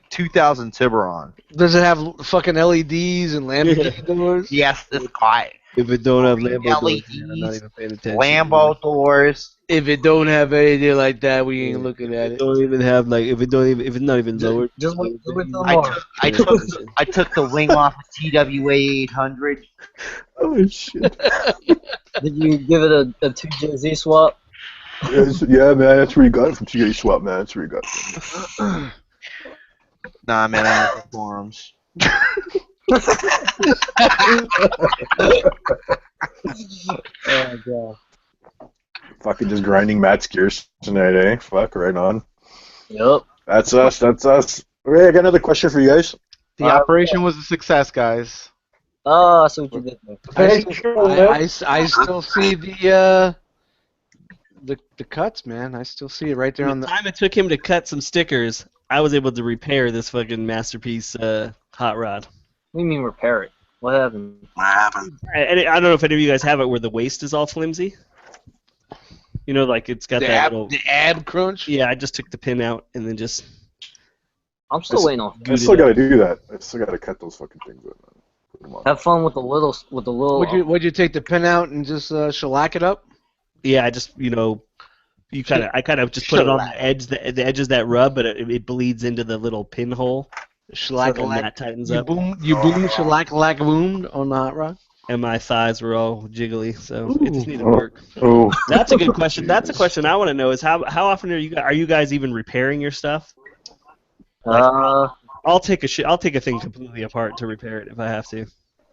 [SPEAKER 8] 2000 Tiburon.
[SPEAKER 4] Does it have fucking LEDs and Lamborghini doors?
[SPEAKER 8] Yes, it's quiet.
[SPEAKER 7] If it don't have Lambo doors,
[SPEAKER 8] LEDs,
[SPEAKER 7] man, I'm not even paying attention.
[SPEAKER 8] Lambo doors.
[SPEAKER 4] If it don't have anything like that, we ain't looking at
[SPEAKER 7] If it
[SPEAKER 4] it.
[SPEAKER 7] don't even have like, if it's not even lowered.
[SPEAKER 5] Just wait till
[SPEAKER 8] I took the wing off a TWA 800.
[SPEAKER 1] Oh shit.
[SPEAKER 5] Did you give it a 2JZ swap?
[SPEAKER 1] Yeah, man, that's where you got it from. TJ Swap, man. That's where you got it from.
[SPEAKER 8] Nah, man, I use the forums.
[SPEAKER 5] Oh god.
[SPEAKER 1] Fucking just grinding Matt's gears tonight, eh? Fuck, right on.
[SPEAKER 5] Yep.
[SPEAKER 1] That's us. That's us. Okay, I got another question for you guys.
[SPEAKER 6] The operation was a success, guys.
[SPEAKER 5] Oh, I see what you did there.
[SPEAKER 4] I still see the cuts, man. I still see it right there on
[SPEAKER 7] The
[SPEAKER 4] the.
[SPEAKER 7] time it took him to cut some stickers, I was able to repair this fucking masterpiece hot rod.
[SPEAKER 5] What do you mean repair it? What happened?
[SPEAKER 9] What happened?
[SPEAKER 7] I don't know if any of you guys have it where the waist is all flimsy. You know, like it's got that little.
[SPEAKER 4] The ab crunch.
[SPEAKER 7] Yeah, I just took the pin out and then just.
[SPEAKER 5] I'm still waiting on.
[SPEAKER 1] I still gotta do that. I still gotta cut those fucking things up, man. Put them on.
[SPEAKER 5] Have fun with the little.
[SPEAKER 4] Would you take the pin out and just shellac it up?
[SPEAKER 7] Yeah, I just I kind of just put it on the edge, the edges that rub, but it bleeds into the little pinhole.
[SPEAKER 4] Shellac
[SPEAKER 7] So then that tightens
[SPEAKER 4] you
[SPEAKER 7] up.
[SPEAKER 4] You boom shellac boomed on the hot rod.
[SPEAKER 7] And my thighs were all jiggly, so it just needed
[SPEAKER 1] Oh.
[SPEAKER 7] work.
[SPEAKER 1] Oh.
[SPEAKER 7] That's a good question. That's a question I want to know: is how often are you guys even repairing your stuff? I'll take a thing completely apart to repair it if I have to.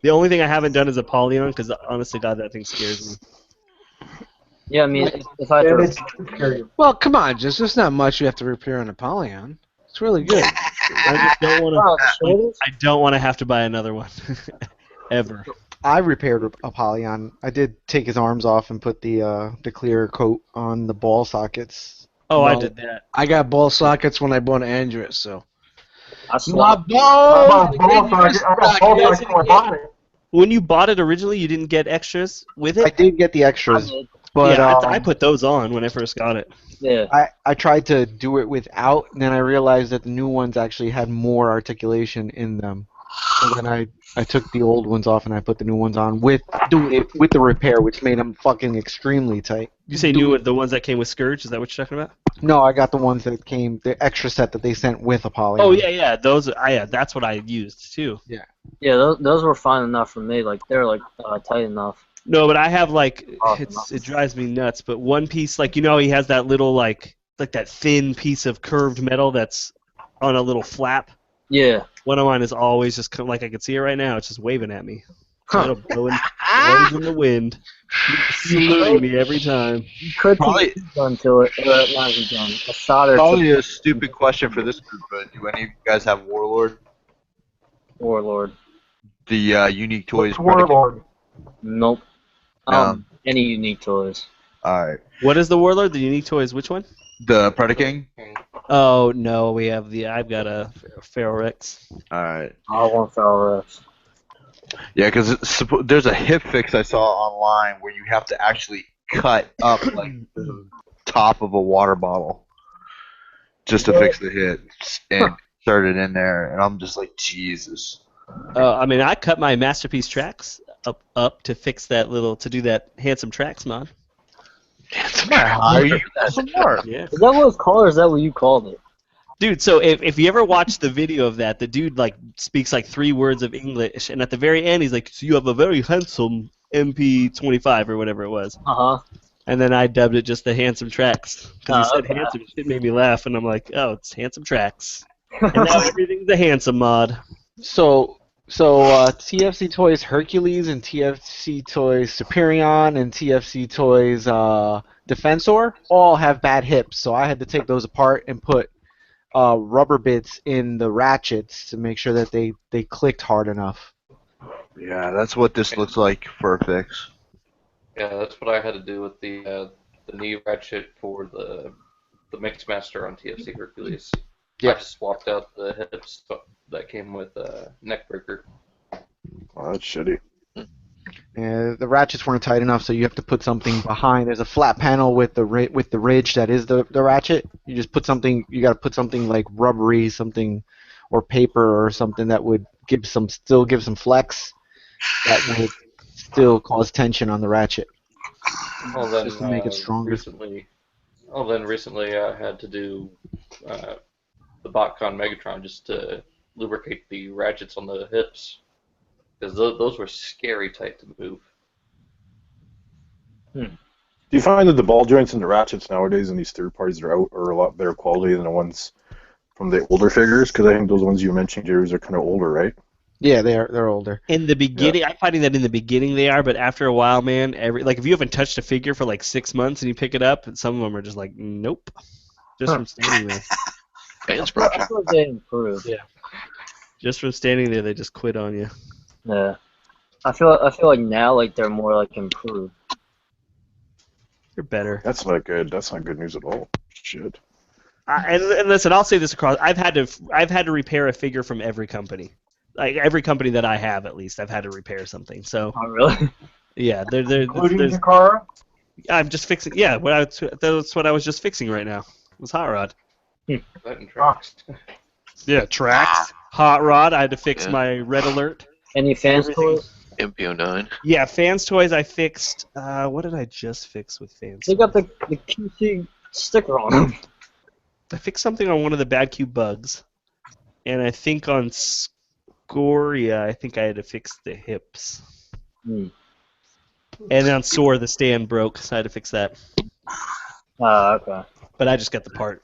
[SPEAKER 7] The only thing I haven't done is a poly-on, because honestly, God, that thing scares me.
[SPEAKER 5] Yeah, I mean, if I had to.
[SPEAKER 4] Well, come on, just there's not much you have to repair on a poly-on. It's really good.
[SPEAKER 7] I just don't want to. I don't want to have to buy another one, ever.
[SPEAKER 6] I repaired a poly-on. I did take his arms off and put the clear coat on the ball sockets.
[SPEAKER 7] Oh, I
[SPEAKER 4] No,
[SPEAKER 7] did that.
[SPEAKER 4] I got ball sockets when I bought an Andrew, so.
[SPEAKER 5] I swapped.
[SPEAKER 7] When you bought it originally, you didn't get extras with it?
[SPEAKER 6] I did get the extras, but
[SPEAKER 7] yeah, I put those on when I first got it.
[SPEAKER 5] Yeah.
[SPEAKER 6] I tried to do it without, and then I realized that the new ones actually had more articulation in them. So then I took the old ones off and I put the new ones on with the repair, which made them fucking extremely tight.
[SPEAKER 7] You say the ones that came with Scourge? Is that what you're talking about?
[SPEAKER 6] No, I got the ones that came, the extra set that they sent with a poly.
[SPEAKER 7] Oh yeah, those. That's what I used too.
[SPEAKER 6] Yeah.
[SPEAKER 5] Yeah, those were fine enough for me. Like they're tight enough.
[SPEAKER 7] No, but I have it drives me nuts. But one piece, like he has that little like that thin piece of curved metal that's on a little flap.
[SPEAKER 5] Yeah.
[SPEAKER 7] One of mine is always just like I can see it right now. It's just waving at me. Blows in the wind, saluting me every time.
[SPEAKER 5] You could
[SPEAKER 8] Probably
[SPEAKER 5] done to it. Not even done. A solder.
[SPEAKER 8] Probably a stupid question for this group, but do any of you guys have Warlord?
[SPEAKER 5] Warlord.
[SPEAKER 8] The unique toys.
[SPEAKER 3] Warlord.
[SPEAKER 5] Nope. Any unique toys.
[SPEAKER 8] Alright.
[SPEAKER 7] What is the Warlord? The unique toys? Which one?
[SPEAKER 8] The Predaking?
[SPEAKER 7] Oh no, I've got a Feral Rex.
[SPEAKER 8] Alright.
[SPEAKER 5] I want Feral Rex.
[SPEAKER 8] Yeah, because there's a hip fix I saw online where you have to actually cut up like the top of a water bottle just to fix the hit and insert it in there, and I'm just like, Jesus.
[SPEAKER 7] I mean, I cut my masterpiece tracks up to fix to do that handsome tracks mod.
[SPEAKER 8] How you smart?
[SPEAKER 7] Yeah.
[SPEAKER 5] Is that what it's called, or is that what you called it?
[SPEAKER 7] Dude, so if you ever watch the video of that, the dude speaks 3 words of English, and at the very end he's like, "So you have a very handsome MP25 or whatever it was." And then I dubbed it just the handsome tracks because he said handsome. It made me laugh, and I'm like, "Oh, it's handsome tracks." And now everything's a handsome mod.
[SPEAKER 6] So TFC Toys Hercules and TFC Toys Superion and TFC Toys Defensor all have bad hips, so I had to take those apart and put rubber bits in the ratchets to make sure that they clicked hard enough.
[SPEAKER 8] Yeah, that's what this looks like for a fix.
[SPEAKER 2] Yeah, that's what I had to do with the knee ratchet for the Mixmaster on TFC Hercules.
[SPEAKER 6] Yeah.
[SPEAKER 2] I swapped out the hips that came with neck breaker.
[SPEAKER 1] Oh, that's shitty.
[SPEAKER 6] The ratchets weren't tight enough, so you have to put something behind. There's a flat panel with the ridge that is the ratchet. You just put something. You got to put something like rubbery, something, or paper or something that would still give some flex. That would still cause tension on the ratchet.
[SPEAKER 2] Well, then
[SPEAKER 6] Just to make it stronger.
[SPEAKER 2] Recently I had to do the BotCon Megatron just to lubricate the ratchets on the hips. Because those were scary tight to move.
[SPEAKER 1] Do you find that the ball joints and the ratchets nowadays in these third parties are a lot better quality than the ones from the older figures? Because I think those ones you mentioned, Jerry's, are kind of older, right?
[SPEAKER 6] Yeah, they're older.
[SPEAKER 7] In the beginning, I'm finding that in the beginning they are, but after a while, man, if you haven't touched a figure for like 6 months and you pick it up, some of them are just like, nope, just from standing there.
[SPEAKER 10] Fans
[SPEAKER 5] I feel like they improved.
[SPEAKER 7] Yeah. Just from standing there, they just quit on you.
[SPEAKER 5] Yeah. I feel like now like they're more like improved.
[SPEAKER 7] They're better.
[SPEAKER 1] That's not good. That's not good news at all. Shit.
[SPEAKER 7] And listen, I'll say this across. I've had to repair a figure from every company. Like every company that I have, at least, I've had to repair something. So.
[SPEAKER 5] Oh really?
[SPEAKER 7] Yeah,
[SPEAKER 3] Including
[SPEAKER 7] there's.
[SPEAKER 3] Takara?
[SPEAKER 7] I'm just fixing. Yeah, that's what I was just fixing right now. It was Hot Rod.
[SPEAKER 2] That and tracks.
[SPEAKER 7] Yeah, tracks. Hot Rod. I had to fix my Red Alert.
[SPEAKER 5] Any fans toys?
[SPEAKER 10] MPO9.
[SPEAKER 7] Yeah, Fans Toys I fixed. What did I just fix with Fans?
[SPEAKER 5] They got the QC sticker on them.
[SPEAKER 7] I fixed something on one of the Bad Cube bugs, and I think on Scoria, I think I had to fix the hips. And on Soar, the stand broke, so I had to fix that.
[SPEAKER 5] Okay.
[SPEAKER 7] But I just got the part.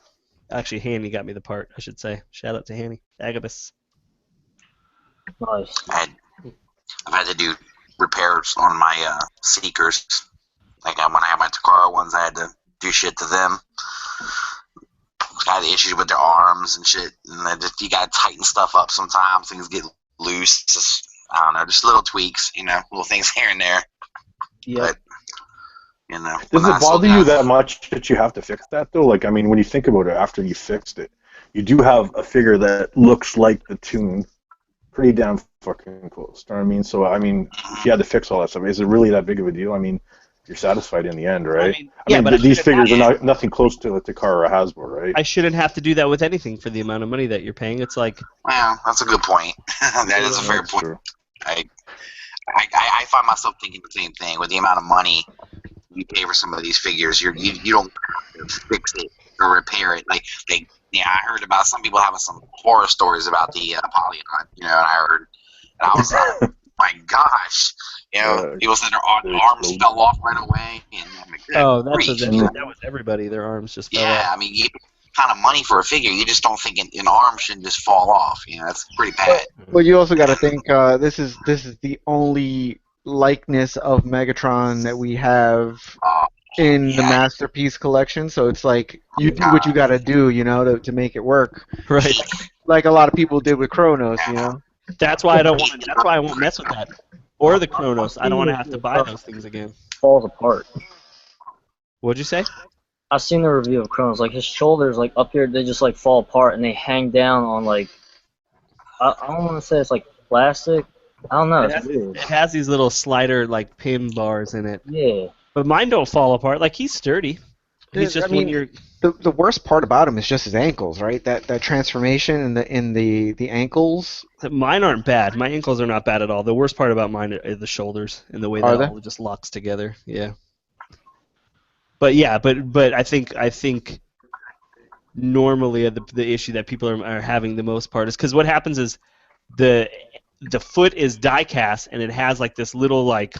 [SPEAKER 7] Actually, Hanny got me the part, I should say. Shout out to Hanny. Agabus.
[SPEAKER 5] Nice.
[SPEAKER 9] I've had to do repairs on my Seekers. Like when I had my Takara ones, I had to do shit to them. I had issues with their arms and shit, and you gotta tighten stuff up sometimes. Things get loose. Just, I don't know, just little tweaks, little things here and there.
[SPEAKER 5] Yeah.
[SPEAKER 9] But,
[SPEAKER 1] Does it bother you that much that you have to fix that, though? Like, I mean, when you think about it after you fixed it, you do have a figure that looks like the tune pretty damn fucking close. You know what I mean? So, I mean, if you had to fix all that stuff, is it really that big of a deal? I mean, you're satisfied in the end, right? I mean, these figures are nothing close to a Takara or a Hasbro, right?
[SPEAKER 7] I shouldn't have to do that with anything for the amount of money that you're paying. It's like...
[SPEAKER 9] Well, that's a good point. That is a fair point.
[SPEAKER 1] True.
[SPEAKER 9] I find myself thinking the same thing. With the amount of money you pay for some of these figures, you don't fix it or repair it. Like I heard about some people having some horror stories about the Polygon. And I was like, my gosh, people said their arms fell off right away. And
[SPEAKER 7] that was everybody. Their arms just fell off.
[SPEAKER 9] Yeah, I mean, you pay kind of money for a figure, you just don't think an arm should just fall off. That's pretty bad.
[SPEAKER 6] Well, you also got to think this is the only likeness of Megatron that we have in the Masterpiece collection. So it's like you do what you got to do, to make it work.
[SPEAKER 7] Right.
[SPEAKER 6] Like a lot of people did with Kronos,
[SPEAKER 7] That's why I don't want. That's why I won't mess with that. Or the Kronos. I don't want to have to buy those things again.
[SPEAKER 5] Falls apart.
[SPEAKER 7] What'd you say?
[SPEAKER 5] I've seen the review of Kronos. Like his shoulders, like up here, they just like fall apart and they hang down on like I don't want to say it's like plastic. I don't know. It's weird.
[SPEAKER 7] It has these little slider like pin bars in it.
[SPEAKER 5] Yeah.
[SPEAKER 7] But mine don't fall apart. Like he's sturdy. He's just when you're.
[SPEAKER 6] The worst part about him is just his ankles, right? That transformation in the ankles.
[SPEAKER 7] Mine aren't bad. My ankles are not bad at all. The worst part about mine are the shoulders and the way that all just locks together. Yeah. But yeah, but I think normally the issue that people are having the most part is because what happens is the foot is die cast and it has like this little like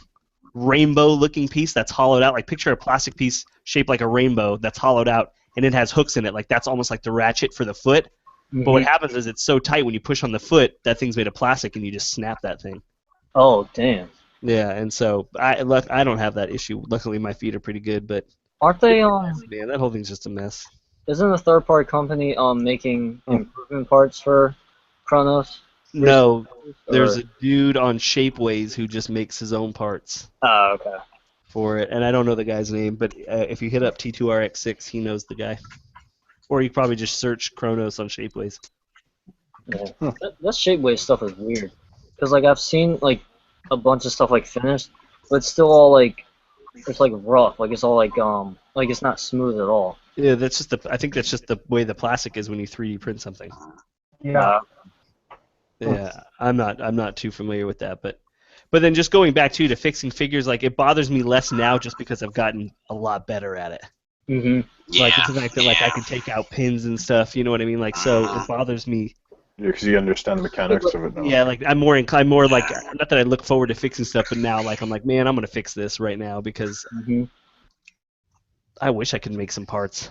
[SPEAKER 7] rainbow looking piece that's hollowed out. Like picture a plastic piece shaped like a rainbow that's hollowed out and it has hooks in it. Like that's almost like the ratchet for the foot. But what happens is it's so tight when you push on the foot, that thing's made of plastic and you just snap that thing.
[SPEAKER 5] Oh damn.
[SPEAKER 7] Yeah, and so I don't have that issue. Luckily my feet are pretty good, but
[SPEAKER 5] aren't they
[SPEAKER 7] man, that whole thing's just a mess.
[SPEAKER 5] Isn't a third party company making improvement parts for Kronos?
[SPEAKER 7] No, there's a dude on Shapeways who just makes his own parts.
[SPEAKER 5] Oh, okay.
[SPEAKER 7] For it, and I don't know the guy's name, but if you hit up T2RX6, he knows the guy. Or you probably just search Chronos on Shapeways.
[SPEAKER 5] Yeah. That Shapeways stuff is weird. Because, like, I've seen, like, a bunch of stuff, like, finished, but it's still all, like, it's, like, rough. Like, it's all, like, it's not smooth at all.
[SPEAKER 7] Yeah, that's just I think that's just the way the plastic is when you 3D print something.
[SPEAKER 3] Yeah.
[SPEAKER 7] Yeah, I'm not too familiar with that, but then just going back to fixing figures, like it bothers me less now just because I've gotten a lot better at it.
[SPEAKER 5] Mm-hmm.
[SPEAKER 7] Like it's the fact that like I can take out pins and stuff, you know what I mean? Like so it bothers me.
[SPEAKER 1] Yeah, because you understand the mechanics of it now.
[SPEAKER 7] Yeah, like I'm more like not that I look forward to fixing stuff, but now like I'm like, man, I'm gonna fix this right now because I wish I could make some parts.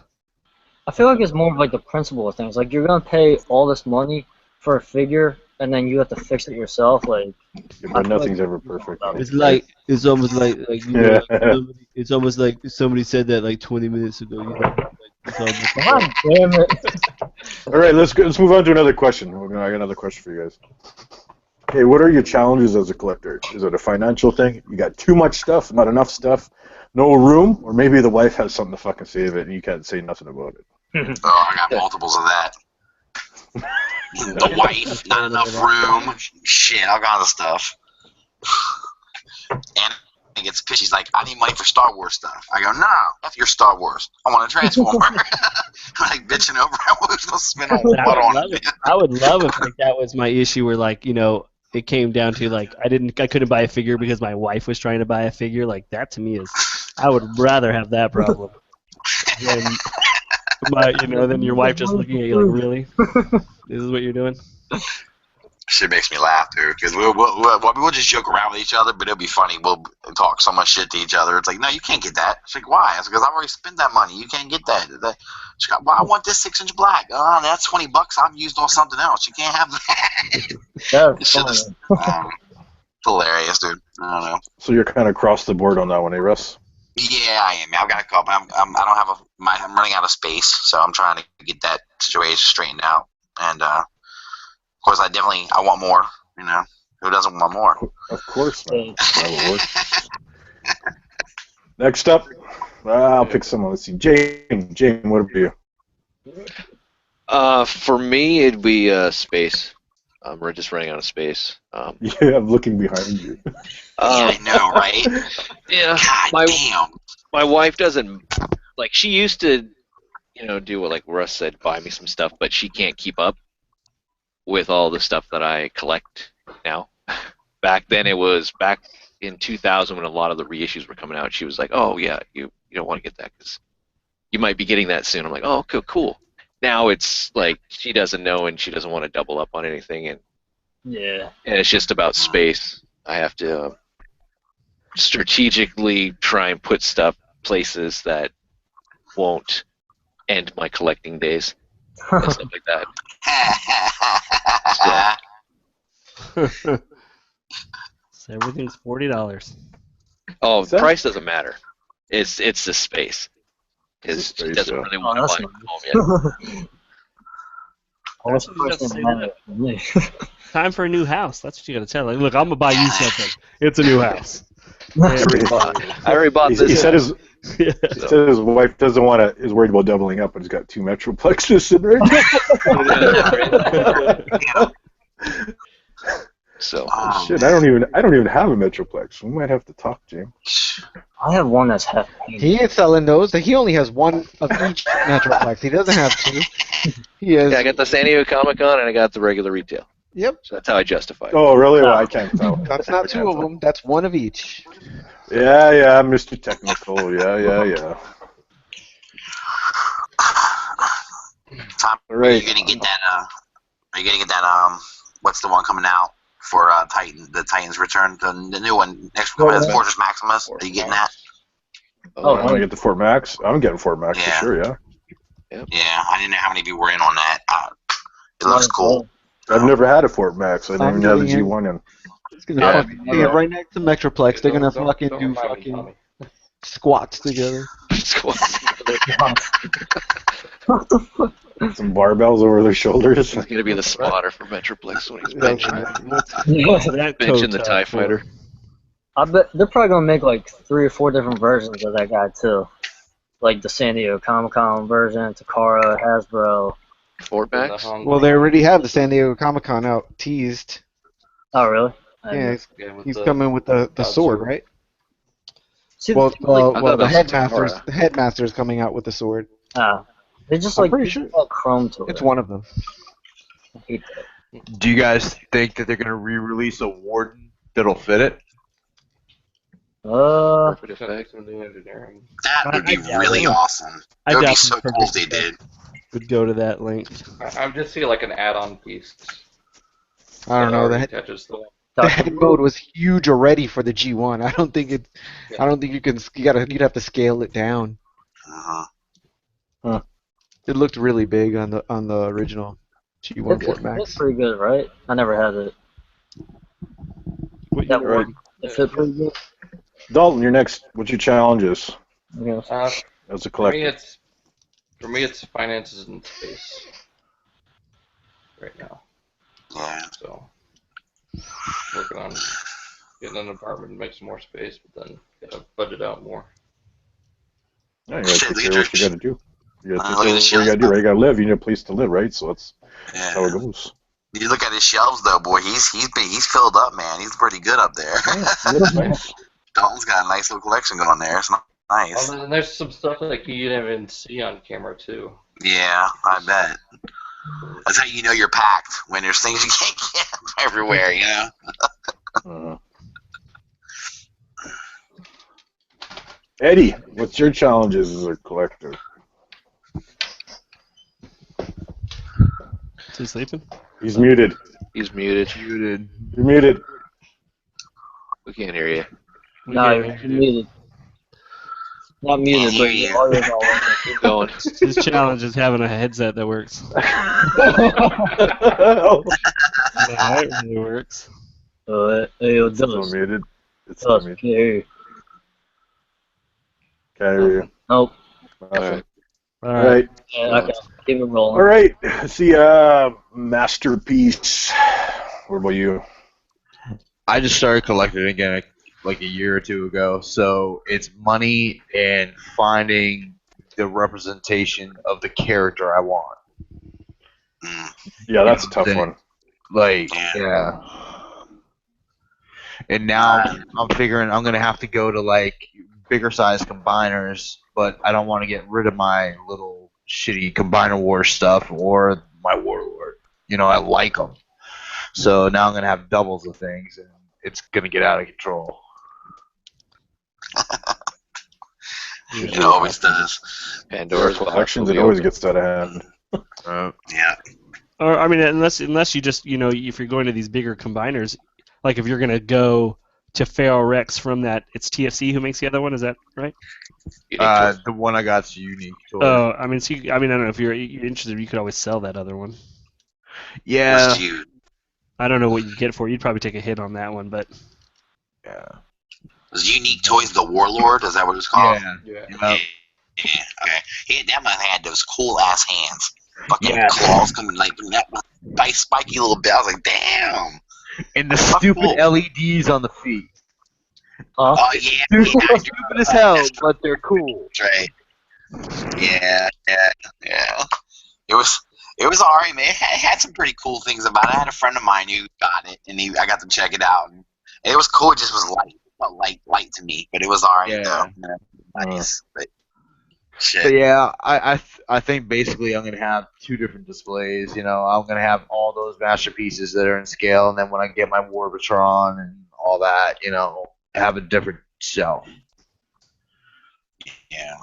[SPEAKER 5] I feel like it's more of like the principle of things. Like you're gonna pay all this money for a figure, and then you have to fix it yourself. Like,
[SPEAKER 1] but nothing's ever perfect.
[SPEAKER 11] It's like it's almost like you know, it's almost like somebody said that like 20 minutes ago. You know, it's almost
[SPEAKER 5] God damn it!
[SPEAKER 1] All right, let's move on to another question. I got another question for you guys. Okay, what are your challenges as a collector? Is it a financial thing? You got too much stuff, not enough stuff, no room, or maybe the wife has something to fucking save it and you can't say nothing about it?
[SPEAKER 9] Oh, I got multiples of that. The wife, not enough room, shit, all kinds of stuff. And he gets pissed. She's like, I need money for Star Wars stuff. I go, no, F your Star Wars. I want a Transformer. I'm like bitching over. I was gonna spend a whole lot on it.
[SPEAKER 7] I would love if like that was my issue, where like it came down to like I couldn't buy a figure because my wife was trying to buy a figure. Like that to me is, I would rather have that problem than than your wife just looking at you like, really? This is what you're doing?
[SPEAKER 9] Shit makes me laugh, dude. Because we'll just joke around with each other, but it'll be funny. We'll talk so much shit to each other. It's like, no, you can't get that. It's like, why? It's because I've already spent that money. You can't get that. She's like, well, I want this 6-inch black. Oh, that's $20. I'm used on something else. You can't have that.
[SPEAKER 5] That's
[SPEAKER 9] Hilarious, dude. I don't know.
[SPEAKER 1] So you're kind of across the board on that one, eh, Russ?
[SPEAKER 9] Yeah, I am. I've got a couple. I don't have I'm running out of space, so I'm trying to get that situation straightened out. And of course, I want more. You know, who doesn't want more?
[SPEAKER 1] Of course, man. Next up, I'll pick someone. Let's see, James. James, what about you?
[SPEAKER 10] For me, it'd be space. We're just running out of space.
[SPEAKER 1] Yeah, I'm looking behind you.
[SPEAKER 9] Yeah, I know, right?
[SPEAKER 10] Yeah.
[SPEAKER 9] God damn.
[SPEAKER 10] My wife doesn't like. She used to, do what like Russ said, buy me some stuff, but she can't keep up with all the stuff that I collect now. Back then, it was back in 2000 when a lot of the reissues were coming out. She was like, "Oh yeah, you don't want to get that because you might be getting that soon." I'm like, "Oh, cool." Now it's like she doesn't know and she doesn't want to double up on anything, and it's just about space. I have to strategically try and put stuff places that won't end my collecting days and stuff like that.
[SPEAKER 7] So everything's $40.
[SPEAKER 10] Oh, the price doesn't matter. It's the space. Because she doesn't really want to buy it home yet.
[SPEAKER 7] Time for a new house. That's what you got to tell her. Look, I'm gonna buy you something. It's a new house.
[SPEAKER 10] I already bought this.
[SPEAKER 1] He said his wife doesn't want to. Is worried about doubling up, but he's got 2 Metroplexes sitting right now.
[SPEAKER 10] So
[SPEAKER 1] shit, I don't even have a Metroplex. We might have to talk, James.
[SPEAKER 5] I have one that's half.
[SPEAKER 6] He ain't selling those. He only has one of each Metroplex. He doesn't have 2. He has.
[SPEAKER 10] Yeah, I got the San Diego Comic-Con and I got the regular retail.
[SPEAKER 6] Yep.
[SPEAKER 10] So that's how I justify it.
[SPEAKER 1] Oh, really? Well, I can't tell.
[SPEAKER 6] That's not 2 of them. That's 1 of each.
[SPEAKER 1] Yeah, Mr. Technical. Yeah.
[SPEAKER 9] Tom,
[SPEAKER 1] Right.
[SPEAKER 9] Are you gonna get that? What's the one coming out for Titan? The Titans Return, the new one next week is Fortress Maximus. Are you getting that?
[SPEAKER 1] Oh, I'm gonna get the Fort Max. I'm getting Fort Max for sure. Yeah.
[SPEAKER 10] Yep.
[SPEAKER 9] Yeah, I didn't know how many of you were in on that. It looks cool.
[SPEAKER 1] I've never had a Fort Max. I didn't even have the G1 in.
[SPEAKER 6] It's gonna fucking be right next to Metroplex. They're gonna fucking do fucking squats together.
[SPEAKER 10] Squats together.
[SPEAKER 1] Some barbells over their shoulders.
[SPEAKER 10] He's gonna be the spotter for Metroplex when he's benching the TIE Fighter.
[SPEAKER 5] I bet they're probably gonna make like 3 or 4 different versions of that guy too. like the San Diego Comic-Con version, Takara, Hasbro.
[SPEAKER 10] Four packs?
[SPEAKER 6] Well, they already have the San Diego Comic-Con out teased.
[SPEAKER 5] Oh, really?
[SPEAKER 6] Yeah, he's coming with the sword, right?
[SPEAKER 5] See,
[SPEAKER 6] Well,
[SPEAKER 10] I thought
[SPEAKER 6] the
[SPEAKER 10] that was
[SPEAKER 6] headmaster's coming out with the sword.
[SPEAKER 5] They just
[SPEAKER 6] I'm
[SPEAKER 5] like
[SPEAKER 6] pretty sure
[SPEAKER 5] chrome to it.
[SPEAKER 6] it's one of them.
[SPEAKER 5] I hate that.
[SPEAKER 8] Do you guys think that they're gonna re-release a Warden that'll fit it?
[SPEAKER 2] Perfect effects and new engineering.
[SPEAKER 9] That would be really awesome. It would be so cool if they did.
[SPEAKER 7] Would go to that length.
[SPEAKER 2] I would just see like an add-on piece.
[SPEAKER 6] I don't know. The head mode was huge already for the G1. I don't think you can. You'd have to scale it down. It looked really big on the original G1 Fort Max.
[SPEAKER 5] It's pretty good, right? I never had it.
[SPEAKER 1] That right.
[SPEAKER 5] It fit pretty good.
[SPEAKER 1] Dalton, your next. What's your challenges? As a collector.
[SPEAKER 2] For me, it's finances and space. Right now.
[SPEAKER 9] Yeah.
[SPEAKER 2] So, working on getting an apartment to make some more space, but then gotta budget out more.
[SPEAKER 1] Yeah, you gotta take care of what you gotta do. You gotta take care of what you gotta do, right? You gotta live. You need a place to live, right? So that's how it goes.
[SPEAKER 9] You look at his shelves, though, boy. He's filled up, man. He's pretty good up there.
[SPEAKER 1] Looks nice.
[SPEAKER 9] Dalton's got a nice little collection going there. It's nice.
[SPEAKER 2] And there's some stuff like you didn't even see on camera too.
[SPEAKER 9] Yeah, I bet. That's how you know you're packed, when there's things you can't get everywhere, you know?
[SPEAKER 1] Eddie, what's your challenges as a collector?
[SPEAKER 7] Is he sleeping?
[SPEAKER 1] He's muted.
[SPEAKER 10] He's muted.
[SPEAKER 1] You're muted.
[SPEAKER 10] We can't hear you.
[SPEAKER 5] No, you're muted. Not muted, but your audio's all over.
[SPEAKER 10] Keep going.
[SPEAKER 7] His challenge is having a headset that works. Yeah, it really works.
[SPEAKER 1] It's still muted. It's still muted.
[SPEAKER 5] Can't hear you.
[SPEAKER 1] Can't hear you.
[SPEAKER 5] Nope.
[SPEAKER 1] Nothing.
[SPEAKER 7] All
[SPEAKER 1] right.
[SPEAKER 5] Yeah, okay. Keep it rolling.
[SPEAKER 1] All right. Let's see. Masterpiece. What about you?
[SPEAKER 8] I just started collecting again like a year or two ago, so it's money and finding the representation of the character I want.
[SPEAKER 1] Yeah, that's a tough one.
[SPEAKER 8] Like, yeah. And now I'm figuring I'm gonna have to go to like bigger size combiners, but I don't want to get rid of my little shitty Combiner War stuff or my Warlord. You know, I like them. So now I'm gonna have doubles of things, and it's gonna get out of control.
[SPEAKER 9] It always does.
[SPEAKER 10] Pandora's
[SPEAKER 1] collections, it always gets out of hand.
[SPEAKER 9] Yeah.
[SPEAKER 7] Or I mean, unless you just if you're going to these bigger combiners, like if you're gonna go to Pharaoh Rex from that, it's TFC who makes the other one. Is that right?
[SPEAKER 8] The one I got's unique.
[SPEAKER 7] Oh, I mean, I don't know if you're interested. You could always sell that other one.
[SPEAKER 8] Yeah.
[SPEAKER 7] I don't know what you get it for. You'd probably take a hit on that one, but
[SPEAKER 8] yeah.
[SPEAKER 9] Was Unique Toys the Warlord? Is that what it's called?
[SPEAKER 8] Yeah.
[SPEAKER 9] Okay. That one had those cool ass hands. Fucking claws coming like that spiky little bit. I was like, damn.
[SPEAKER 8] And the stupid LEDs on the feet.
[SPEAKER 9] Oh yeah.
[SPEAKER 8] Stupid as hell, but they're cool.
[SPEAKER 9] Right. Yeah. It was alright, man. It had some pretty cool things about it. I had a friend of mine who got it, and I got to check it out. And it was cool. It just was light. It felt light to me, but it was alright though. Yeah. Nice. But
[SPEAKER 8] yeah, I think basically I'm gonna have two different displays. You know, I'm gonna have all those masterpieces that are in scale, and then when I get my Warbitron and all that, have a different shelf.
[SPEAKER 9] Yeah.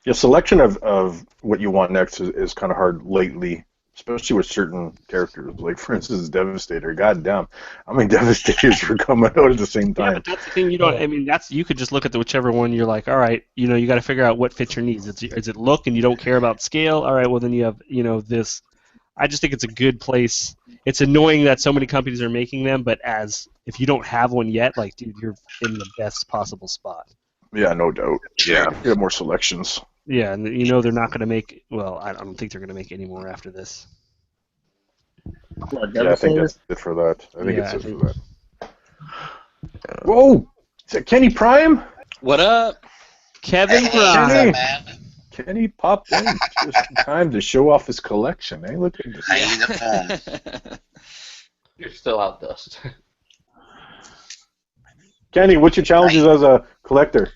[SPEAKER 1] Yeah, selection of what you want next is kind of hard lately, especially with certain characters. Like, for instance, Devastator. God damn, how many Devastators were coming out at the same time?
[SPEAKER 7] Yeah, but that's the thing. You could just look at whichever one you're like, all right, you got to figure out what fits your needs. Is it look, and you don't care about scale? All right, well then you have, this. I just think it's a good place. It's annoying that so many companies are making them, but if you don't have one yet, like, dude, you're in the best possible spot.
[SPEAKER 1] Yeah, no doubt. Yeah, you have more selections.
[SPEAKER 7] Yeah, and they're not going to make. Well, I don't think they're going to make any more after this.
[SPEAKER 1] Yeah, I think that's it for that. I think it's it for that. Whoa! Is that Kenny Prime?
[SPEAKER 12] What up?
[SPEAKER 7] Kevin Prime.
[SPEAKER 9] What's up, man?
[SPEAKER 1] Kenny popped in just in time to show off his collection. Eh? Look at this.
[SPEAKER 2] You're still out, Dust.
[SPEAKER 1] Kenny, what's your challenges as a collector?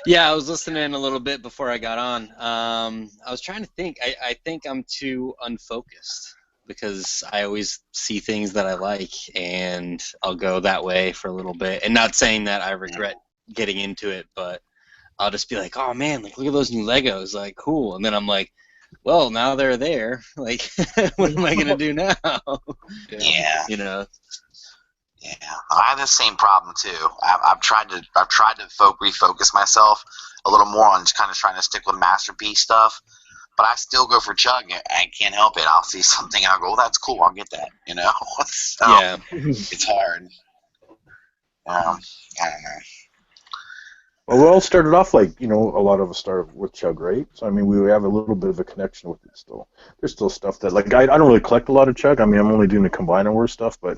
[SPEAKER 12] Yeah, I was listening a little bit before I got on. I was trying to think. I think I'm too unfocused because I always see things that I like, and I'll go that way for a little bit. And not saying that I regret getting into it, but I'll just be like, oh man, like look at those new Legos, like cool. And then I'm like, well, now they're there. Like, what am I gonna do now?
[SPEAKER 9] Yeah.
[SPEAKER 12] You know.
[SPEAKER 9] Yeah, I have the same problem too. I've tried to refocus myself a little more on just kind of trying to stick with masterpiece stuff, but I still go for Chug. I can't help it. I'll see something, I'll go, oh, that's cool. I'll get that. You know. So,
[SPEAKER 12] yeah.
[SPEAKER 9] It's hard. I don't know.
[SPEAKER 1] Well, we all started off like, a lot of us started with Chug, right? So, I mean, we have a little bit of a connection with it still. There's still stuff that, like, I don't really collect a lot of Chug. I mean, I'm only doing the Combine and War stuff, but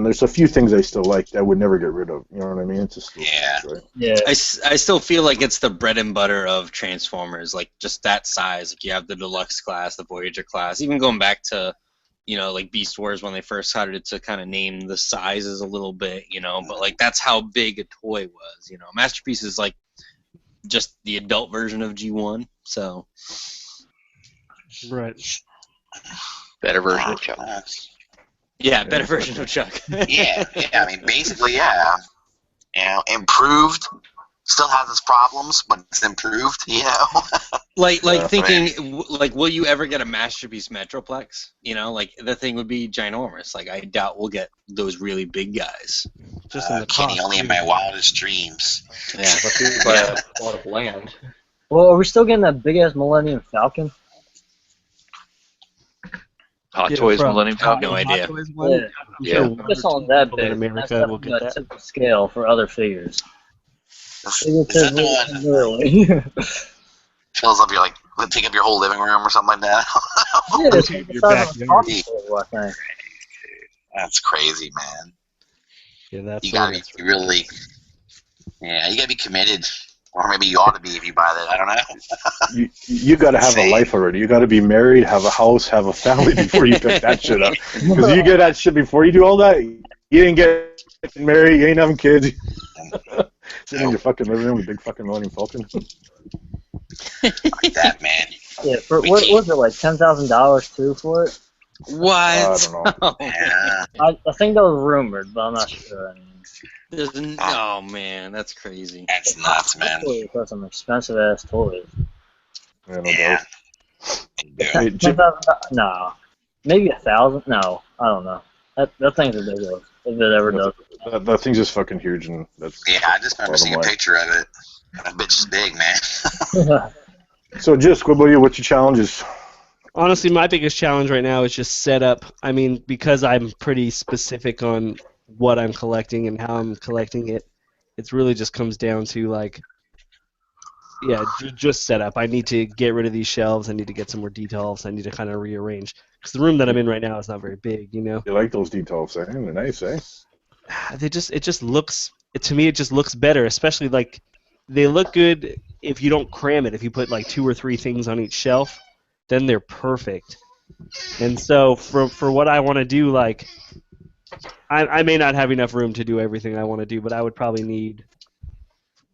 [SPEAKER 1] there's a few things I still like that I would never get rid of. You know what I mean? It's just still right?
[SPEAKER 12] Yeah. I still feel like it's the bread and butter of Transformers, like just that size. Like you have the Deluxe class, the Voyager class, even going back to, like Beast Wars when they first started to kind of name the sizes a little bit, but like that's how big a toy was, Masterpiece is like just the adult version of G1, so.
[SPEAKER 7] Right.
[SPEAKER 10] Better version of Chuck.
[SPEAKER 12] Yeah, better version of Chuck.
[SPEAKER 9] yeah, I mean, basically, yeah. Improved. Still has its problems, but it's improved,
[SPEAKER 12] Like thinking, like, will you ever get a Masterpiece Metroplex? Like, the thing would be ginormous. Like, I doubt we'll get those really big guys.
[SPEAKER 7] Just in the
[SPEAKER 9] Kenny, only in my wildest dreams.
[SPEAKER 12] Yeah.
[SPEAKER 2] But people buy a lot of land.
[SPEAKER 5] Well, are we still getting that big-ass Millennium Falcon?
[SPEAKER 10] Hot Toys Millennium Falcon?
[SPEAKER 12] No idea.
[SPEAKER 5] Yeah. This one's that big.
[SPEAKER 7] In America,
[SPEAKER 5] That's
[SPEAKER 7] we'll get that.
[SPEAKER 5] typical scale for other figures.
[SPEAKER 9] Is that the one fills up your, take up your whole living room or something like that?
[SPEAKER 5] Yeah, it's like the size of a coffee table, I think.
[SPEAKER 9] That's crazy, man.
[SPEAKER 7] Yeah, that's
[SPEAKER 9] you gotta be really, you gotta be committed. Or maybe you ought to be if you buy that. I don't know.
[SPEAKER 1] you got to have a life already. You got to be married, have a house, have a family before you pick that shit up. Because you get that shit before you do all that, you didn't get married, you ain't having kids. Sitting in your fucking living room with a big fucking Millennium Falcon.
[SPEAKER 9] Like that, man.
[SPEAKER 5] Yeah, what was it, like $10,000 too for it?
[SPEAKER 12] What?
[SPEAKER 1] I don't know.
[SPEAKER 9] Yeah.
[SPEAKER 5] I think that was rumored, but I'm not sure.
[SPEAKER 12] Oh man, that's crazy.
[SPEAKER 9] That's nuts, man.
[SPEAKER 5] Got some expensive ass toys.
[SPEAKER 9] Yeah.
[SPEAKER 1] Hey,
[SPEAKER 5] No, maybe 1,000. No, I don't know. That thing's ridiculous. If it ever does.
[SPEAKER 1] That thing's just fucking huge, and that's.
[SPEAKER 9] Yeah, I just remember seeing a picture of it. That bitch is big, man.
[SPEAKER 1] So, just what about you? What's your challenges?
[SPEAKER 7] Honestly, my biggest challenge right now is just setup. I mean, because I'm pretty specific on what I'm collecting and how I'm collecting it, it really just comes down to just setup. I need to get rid of these shelves. I need to get some more details. I need to kind of rearrange because the room that I'm in right now is not very big. You
[SPEAKER 1] like those details, eh? They're nice, eh?
[SPEAKER 7] It just looks to me. It just looks better, especially they look good if you don't cram it. If you put 2 or 3 things on each shelf, then they're perfect. And so for what I want to do, I may not have enough room to do everything I want to do, but I would probably need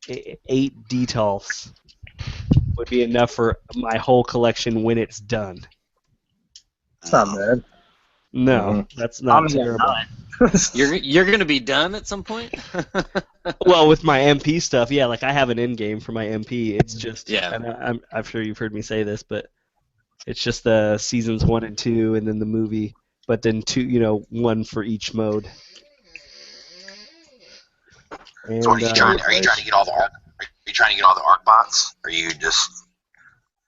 [SPEAKER 7] 8 details would be enough for my whole collection when it's done.
[SPEAKER 5] It's not bad.
[SPEAKER 7] No, that's not terrible.
[SPEAKER 12] You're gonna be done at some point.
[SPEAKER 7] Well, with my MP stuff, yeah. I have an end game for my MP. It's just and I'm sure you've heard me say this, but it's just the seasons 1 and 2, and then the movie. But then 2, 1 for each mode. And,
[SPEAKER 9] so are you trying to get all the arc? Are you trying to get all the arc bots? Or are you just?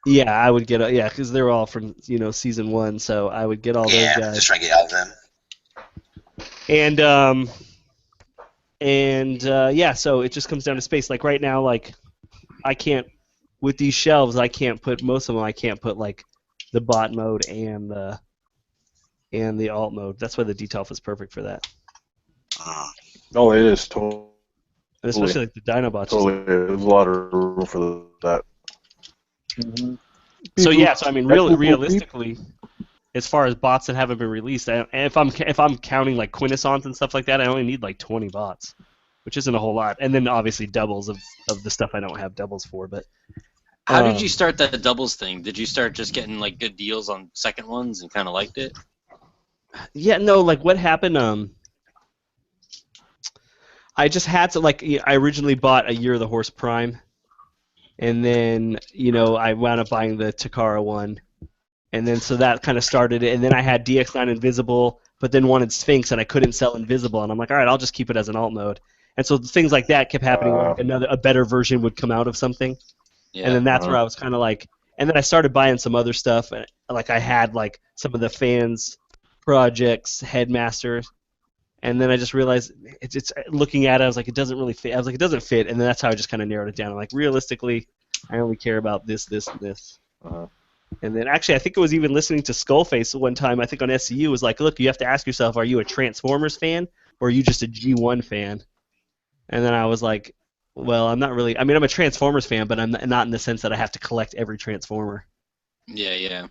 [SPEAKER 7] Yeah, I would get because they're all from season 1, so I would get all those guys.
[SPEAKER 9] Yeah, just trying to get all of them.
[SPEAKER 7] So it just comes down to space. Right now, I can't with these shelves. I can't put most of them. I can't put the bot mode and the alt mode. That's why the Detolf is perfect for that.
[SPEAKER 1] Oh, it is totally.
[SPEAKER 7] And especially the Dinobots.
[SPEAKER 1] Totally, there's a lot of room for that.
[SPEAKER 5] Mm-hmm.
[SPEAKER 7] So yeah, so I mean,
[SPEAKER 1] People-
[SPEAKER 7] realistically, as far as bots that haven't been released, and if I'm counting like quintessons and stuff like that, I only need like 20 bots, which isn't a whole lot. And then obviously doubles of the stuff I don't have doubles for. But
[SPEAKER 12] How did you start that doubles thing? Did you start just getting like good deals on second ones and kind of liked it?
[SPEAKER 7] yeah, no, like what happened? I just had to I originally bought a Year of the Horse Prime, and then I wound up buying the Takara one. And then so that kind of started it, and then I had DX9 Invisible, but then wanted Sphinx, and I couldn't sell Invisible, and I'm like, all right, I'll just keep it as an alt mode. And so things like that kept happening. Like a better version would come out of something, and then that's where I was kind of like, and then I started buying some other stuff, and like I had like some of the fans projects, Headmasters, and then I just realized it's looking at it, I was like, it doesn't really fit. I was like, it doesn't fit, and then that's how I just kind of narrowed it down. I'm like, realistically, I only care about this, this, and this. And then actually, I think it was even listening to Skullface one time, I think on SCU, was like, look, you have to ask yourself, are you a Transformers fan or are you just a G1 fan? And then I was like, well, I'm not really. I mean, I'm a Transformers fan, but I'm not in the sense that I have to collect every Transformer.
[SPEAKER 12] Yeah, yeah.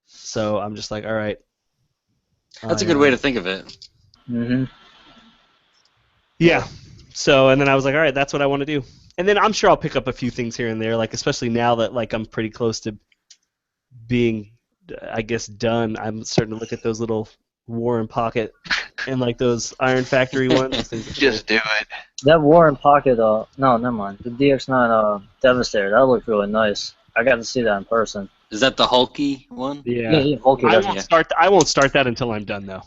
[SPEAKER 7] So I'm just like, all right.
[SPEAKER 12] That's a good way to think of it.
[SPEAKER 5] Mm-hmm.
[SPEAKER 7] Yeah. So, and then I was like, all right, that's what I want to do. And then I'm sure I'll pick up a few things here and there, like especially now that like I'm pretty close to being, I guess, done. I'm starting to look at those little Warren Pocket and like those Iron Factory ones.
[SPEAKER 10] Just do it.
[SPEAKER 5] That Warren Pocket, no, never mind. The DX9 Devastator, that looked really nice. I got to see that in person.
[SPEAKER 12] Is that the hulky one?
[SPEAKER 7] Yeah.
[SPEAKER 5] Hulky.
[SPEAKER 7] I won't start that until I'm done though.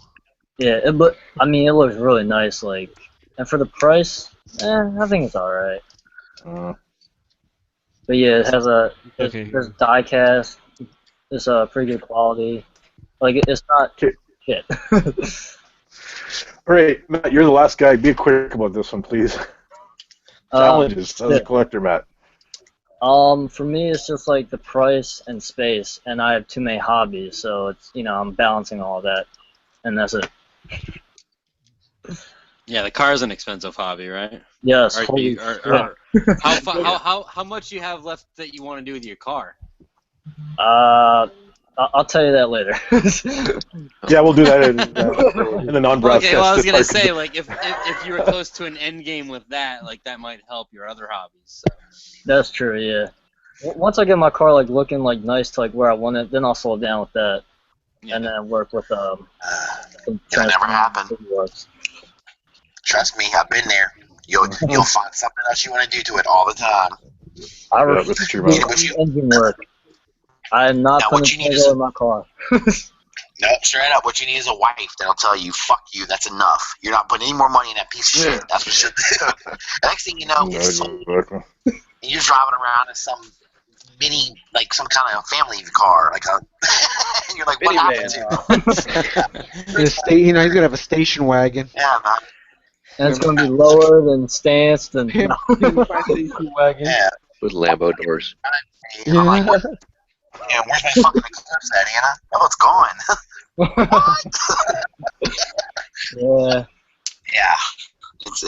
[SPEAKER 5] Yeah, but I mean, it looks really nice. Like, and for the price, I think it's all right. But yeah, it has there's die cast. It's pretty good quality. Like it's not shit.
[SPEAKER 1] All right, Matt, you're the last guy. Be quick about this one, please. Challenges as a collector, Matt.
[SPEAKER 5] For me, it's just like the price and space, and I have too many hobbies, so it's I'm balancing all that, and that's it.
[SPEAKER 12] Yeah, the car is an expensive hobby, right?
[SPEAKER 5] Yes.
[SPEAKER 12] How much you have left that you want to do with your car?
[SPEAKER 5] I'll tell you that later.
[SPEAKER 1] Yeah, we'll do that in the non-broadcast.
[SPEAKER 12] Okay, well, I was gonna say, like, if you were close to an end game with that, like, that might help your other hobbies. So.
[SPEAKER 5] That's true, yeah. Once I get my car like looking like nice to like where I want it, then I'll slow down with that, and then work with
[SPEAKER 9] It'll never happen. Trust me, I've been there. You'll find something else you want to do to it all the time.
[SPEAKER 5] I refuse to do engine work. I am not going to go in my car.
[SPEAKER 9] No, straight up. What you need is a wife that'll tell you, "Fuck you. That's enough. You're not putting any more money in that piece of shit." That's what she'll do. The next thing you know, it's sold, and you're driving around in some mini, like some kind of family car, like a. And you're like, "What happened to you?"
[SPEAKER 6] He's gonna have a station wagon.
[SPEAKER 9] Yeah, man.
[SPEAKER 5] And it's gonna be lower than stanced and.
[SPEAKER 6] Station wagon.
[SPEAKER 9] Yeah.
[SPEAKER 10] With Lambo doors.
[SPEAKER 9] I'm like, yeah, where's my fucking eclipse at, Anna? Oh, it's gone.
[SPEAKER 5] Yeah.
[SPEAKER 9] Yeah. It's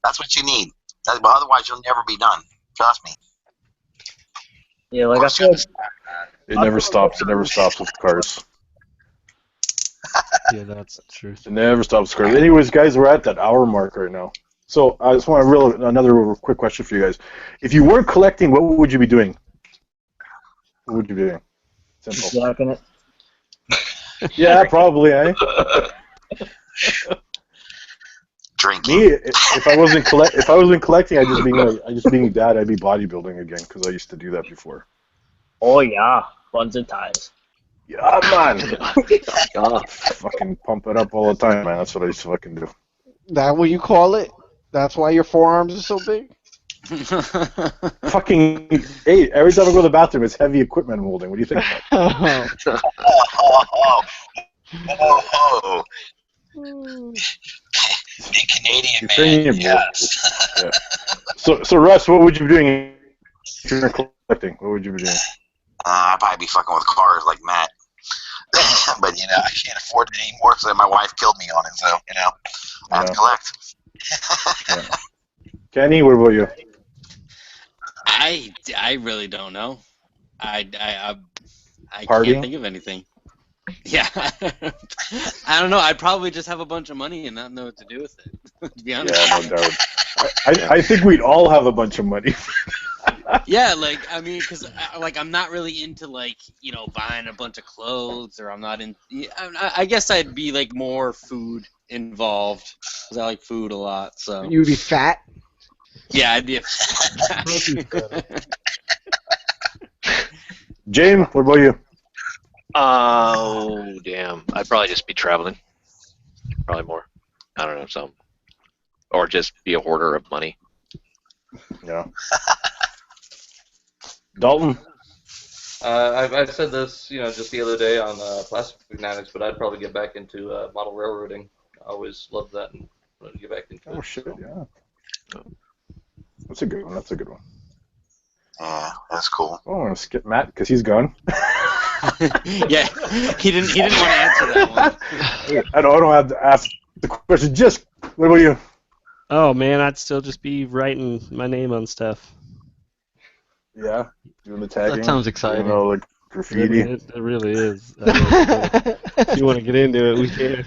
[SPEAKER 9] that's what you need. But otherwise, you'll never be done. Trust me.
[SPEAKER 5] Yeah, like I said.
[SPEAKER 1] It never stops. It never stops with cars.
[SPEAKER 7] Yeah, that's the truth.
[SPEAKER 1] It never stops with cars. Anyways, guys, we're at that hour mark right now. So I just want another quick question for you guys. If you weren't collecting, what would you be doing? What would you be doing? Simple.
[SPEAKER 5] Jacking it.
[SPEAKER 1] Yeah, probably, eh?
[SPEAKER 9] Drinking.
[SPEAKER 1] Me, if I wasn't collecting, I'd just being dad, I'd be bodybuilding again because I used to do that before.
[SPEAKER 5] Oh yeah, buns and ties.
[SPEAKER 1] Yeah, man. Fucking pump it up all the time, man. That's what I used to fucking do.
[SPEAKER 6] That what you call it? That's why your forearms are so big?
[SPEAKER 1] Fucking, hey, every time I go to the bathroom, it's heavy equipment I'm holding. What do you think about
[SPEAKER 9] Big Canadian man, yes.
[SPEAKER 1] Yeah. So Russ, what would you be doing if you were collecting? What would you be doing?
[SPEAKER 9] I'd probably be fucking with cars like Matt. But, I can't afford it anymore because my wife killed me on it, so, I have to collect.
[SPEAKER 1] Yeah. Kenny, what about you?
[SPEAKER 12] I really don't know. I
[SPEAKER 1] Partying?
[SPEAKER 12] can't think of anything. Yeah, I don't know. I'd probably just have a bunch of money and not know what to do with it. To be honest.
[SPEAKER 1] Yeah, no doubt. I think we'd all have a bunch of money.
[SPEAKER 12] Yeah, like I mean, because like I'm not really into like buying a bunch of clothes, or I'm not in. I guess I'd be like more food involved because I like food a lot. So
[SPEAKER 6] You would be fat.
[SPEAKER 12] yeah, I'd be.
[SPEAKER 1] James, what about you?
[SPEAKER 10] Oh, damn. I'd probably just be traveling. Probably more. I don't know, something. Or just be a hoarder of money.
[SPEAKER 1] Yeah. Dalton?
[SPEAKER 2] I said this, just the other day on plastic magnetics, but I'd probably get back into model railroading. I always loved that and wanted to get back into it.
[SPEAKER 1] Oh, shit, yeah. That's a good one. That's a good one.
[SPEAKER 9] Yeah, that's cool.
[SPEAKER 1] Oh, I want to skip Matt because he's gone.
[SPEAKER 12] Yeah, he didn't want to answer that one.
[SPEAKER 1] I don't have to ask the question. Just, what about you?
[SPEAKER 7] Oh man, I'd still just be writing my name on stuff.
[SPEAKER 1] Yeah, doing the tagging.
[SPEAKER 6] That sounds exciting.
[SPEAKER 1] Like graffiti.
[SPEAKER 7] It really is. If you want to get into it, we can.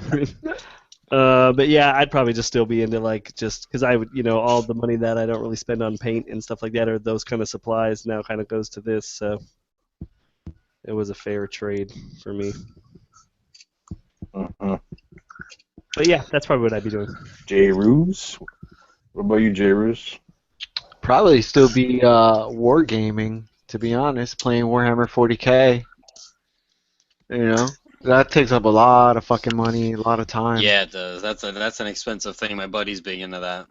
[SPEAKER 7] But yeah, I'd probably just still be into just because I would, all the money that I don't really spend on paint and stuff like that or those kind of supplies now kind of goes to this. So it was a fair trade for me.
[SPEAKER 1] Mm-hmm.
[SPEAKER 7] But yeah, that's probably what I'd be doing.
[SPEAKER 1] J. Ruse? What about you, J. Ruse?
[SPEAKER 6] Probably still be wargaming, to be honest, playing Warhammer 40k. That takes up a lot of fucking money, a lot of time.
[SPEAKER 12] Yeah, it does. That's an expensive thing. My buddy's big into that.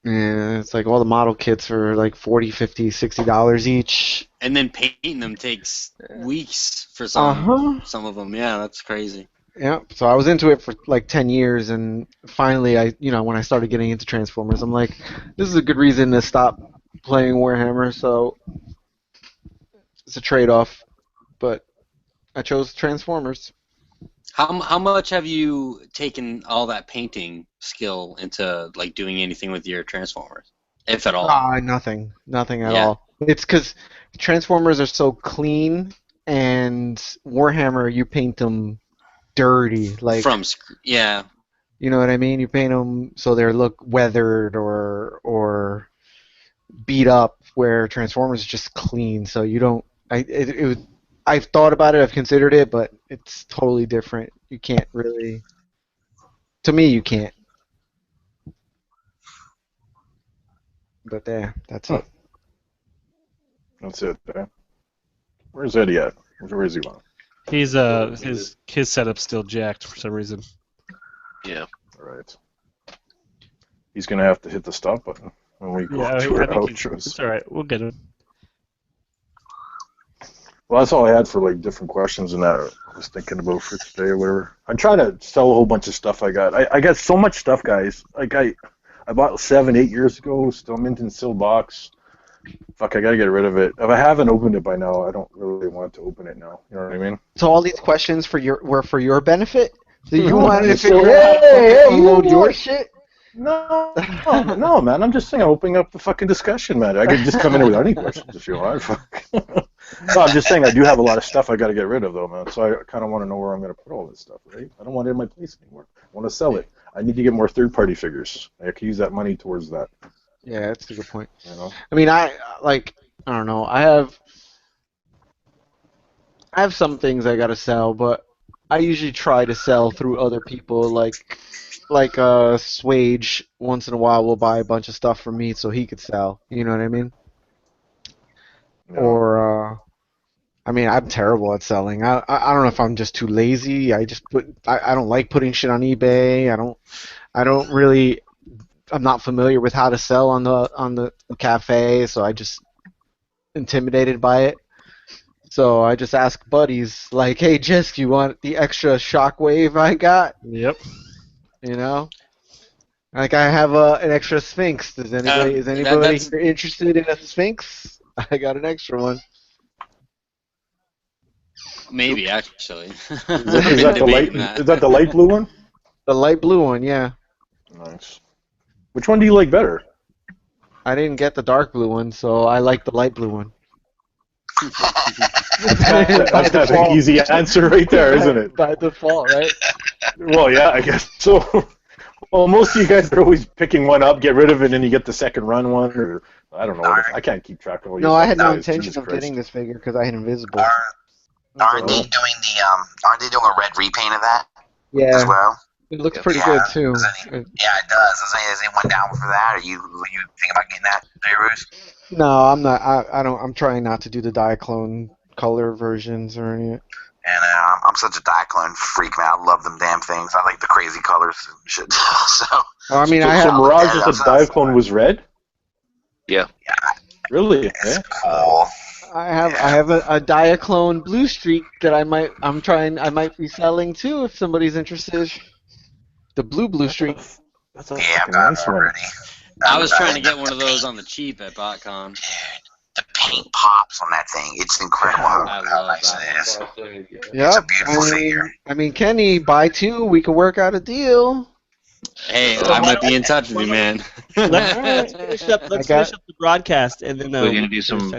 [SPEAKER 6] Yeah, it's like all the model kits are like $40, $50, $60 each.
[SPEAKER 12] And then painting them takes weeks for some of them. Yeah, that's crazy.
[SPEAKER 6] Yeah, so I was into it for like 10 years, and finally, when I started getting into Transformers, I'm like, this is a good reason to stop playing Warhammer, so it's a trade-off, but I chose Transformers.
[SPEAKER 12] How much have you taken all that painting skill into like doing anything with your Transformers, if at all?
[SPEAKER 6] Nothing at all. It's because Transformers are so clean, and Warhammer, you paint them dirty, like
[SPEAKER 12] yeah.
[SPEAKER 6] You know what I mean? You paint them so they look weathered or beat up, where Transformers is just clean. So you don't. I've thought about it. I've considered it, but it's totally different. You can't really. To me, you can't. But there, that's it.
[SPEAKER 1] That's it. Where's Eddie at? Where is he on?
[SPEAKER 7] He's his setup's still jacked for some reason.
[SPEAKER 10] Yeah.
[SPEAKER 1] All right. He's gonna have to hit the stop button when we go to our outros.
[SPEAKER 7] It's all right. We'll get him.
[SPEAKER 1] Well, that's all I had for like different questions and that I was thinking about for today or whatever. I'm trying to sell a whole bunch of stuff I got. I got so much stuff, guys. Like I bought 7-8 years ago, still mint and still box. Fuck, I gotta get rid of it. If I haven't opened it by now, I don't really want to open it now. You know what I mean?
[SPEAKER 6] So all these questions were for your benefit? So you
[SPEAKER 1] No,
[SPEAKER 6] wanted to
[SPEAKER 1] so,
[SPEAKER 6] figure out how to unload your shit?
[SPEAKER 1] No, no, man. I'm just saying, I'm opening up the fucking discussion, man. I could just come in without any questions if you want. No, I'm just saying I do have a lot of stuff I got to get rid of, though, man. So I kind of want to know where I'm going to put all this stuff, right? I don't want it in my place anymore. I want to sell it. I need to get more third-party figures. I can use that money towards that.
[SPEAKER 6] Yeah, that's a good point.
[SPEAKER 1] You know?
[SPEAKER 6] I mean, I don't know. I have some things I got to sell, but I usually try to sell through other people, like Swage. Once in a while will buy a bunch of stuff from me so he could sell. You know what I mean?
[SPEAKER 1] Yeah.
[SPEAKER 6] Or I mean, I'm terrible at selling. I don't know if I'm just too lazy. I don't like putting shit on eBay. I don't really. I'm not familiar with how to sell on the cafe, so I just intimidated by it. So I just ask buddies like, "Hey, Jisk, you want the extra shockwave I got?"
[SPEAKER 7] Yep.
[SPEAKER 6] You know, like I have an extra Sphinx. Is anybody here interested in a Sphinx? I got an extra one.
[SPEAKER 12] Maybe actually.
[SPEAKER 1] Is that the light blue one?
[SPEAKER 6] The light blue one, yeah.
[SPEAKER 1] Nice. Which one do you like better?
[SPEAKER 6] I didn't get the dark blue one, so I like the light blue one.
[SPEAKER 1] That's an easy answer right there, isn't it?
[SPEAKER 6] By default, right?
[SPEAKER 1] Well, yeah, I guess so. Well, most of you guys are always picking one up, get rid of it, and then you get the second run one, or I don't know. I can't keep track of all you.
[SPEAKER 6] No, I had no
[SPEAKER 1] guys.
[SPEAKER 6] intention
[SPEAKER 1] Jesus
[SPEAKER 6] of
[SPEAKER 1] Christ.
[SPEAKER 6] getting this figure because I had Invisible.
[SPEAKER 9] Aren't they doing Aren't they doing a red repaint of that
[SPEAKER 6] Yeah,
[SPEAKER 9] as well?
[SPEAKER 6] it looks pretty good too.
[SPEAKER 9] Yeah, it does. Is anyone down for that? Are you thinking about getting that, Beirut?
[SPEAKER 6] No, I'm not. I don't. I'm trying not to do the Diaclone color versions or any.
[SPEAKER 9] And I'm such a Diaclone freak, man. I love them damn things. I like the crazy colors and shit. So.
[SPEAKER 6] I mean,
[SPEAKER 1] So Mirage with the Diaclone was red.
[SPEAKER 10] Yeah.
[SPEAKER 1] Really?
[SPEAKER 9] It's cool.
[SPEAKER 6] I have a Diaclone Blue Streak that I might be selling too if somebody's interested. The blue streak.
[SPEAKER 1] That's a
[SPEAKER 9] I've got
[SPEAKER 1] nice
[SPEAKER 9] it already.
[SPEAKER 12] I was trying to get one of those on the cheap at BotCon.
[SPEAKER 9] The paint pops on that thing. It's incredible
[SPEAKER 12] I
[SPEAKER 9] how
[SPEAKER 12] love
[SPEAKER 9] nice
[SPEAKER 12] that.
[SPEAKER 9] it is.
[SPEAKER 6] Yep.
[SPEAKER 9] It's a beautiful figure.
[SPEAKER 6] I mean, Kenny, buy two. We can work out a deal.
[SPEAKER 12] Hey, I might be in touch with you, man.
[SPEAKER 7] Let's finish up the broadcast, and then
[SPEAKER 10] We're gonna do some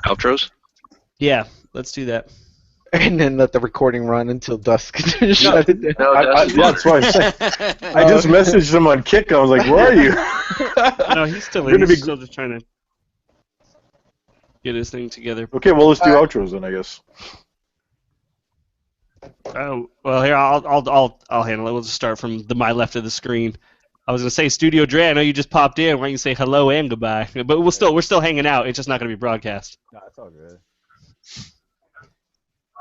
[SPEAKER 10] outros.
[SPEAKER 7] Yeah, let's do that.
[SPEAKER 6] And then let the recording run until dusk. Shut it down.
[SPEAKER 10] No,
[SPEAKER 1] that's what I'm saying. I just messaged him on Kick. I was like, "Where are you?"
[SPEAKER 7] No, he's still in. He's still just trying to get his thing together.
[SPEAKER 1] Okay, well, let's do outros then, I guess.
[SPEAKER 7] Oh well, here I'll handle it. We'll just start from my left of the screen. I was gonna say, Studio Dre. I know you just popped in. Why don't you say hello and goodbye? But we're still hanging out. It's just not gonna be broadcast.
[SPEAKER 13] No, it's all good.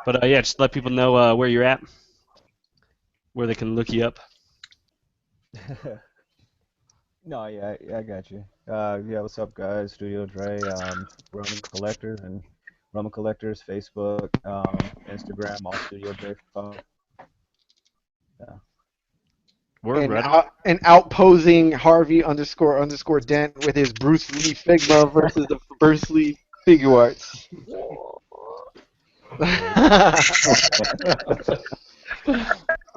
[SPEAKER 7] But yeah, just let people know where you're at, where they can look you up.
[SPEAKER 13] No, yeah, I got you. Yeah, what's up, guys? Studio Dre, Roman Collectors, and Roman Collectors, Facebook, Instagram, all Studio Dre. Yeah.
[SPEAKER 6] And outposing Harvey _ Dent with his Bruce Lee Figma versus the Bruce Lee Figure Arts.
[SPEAKER 7] All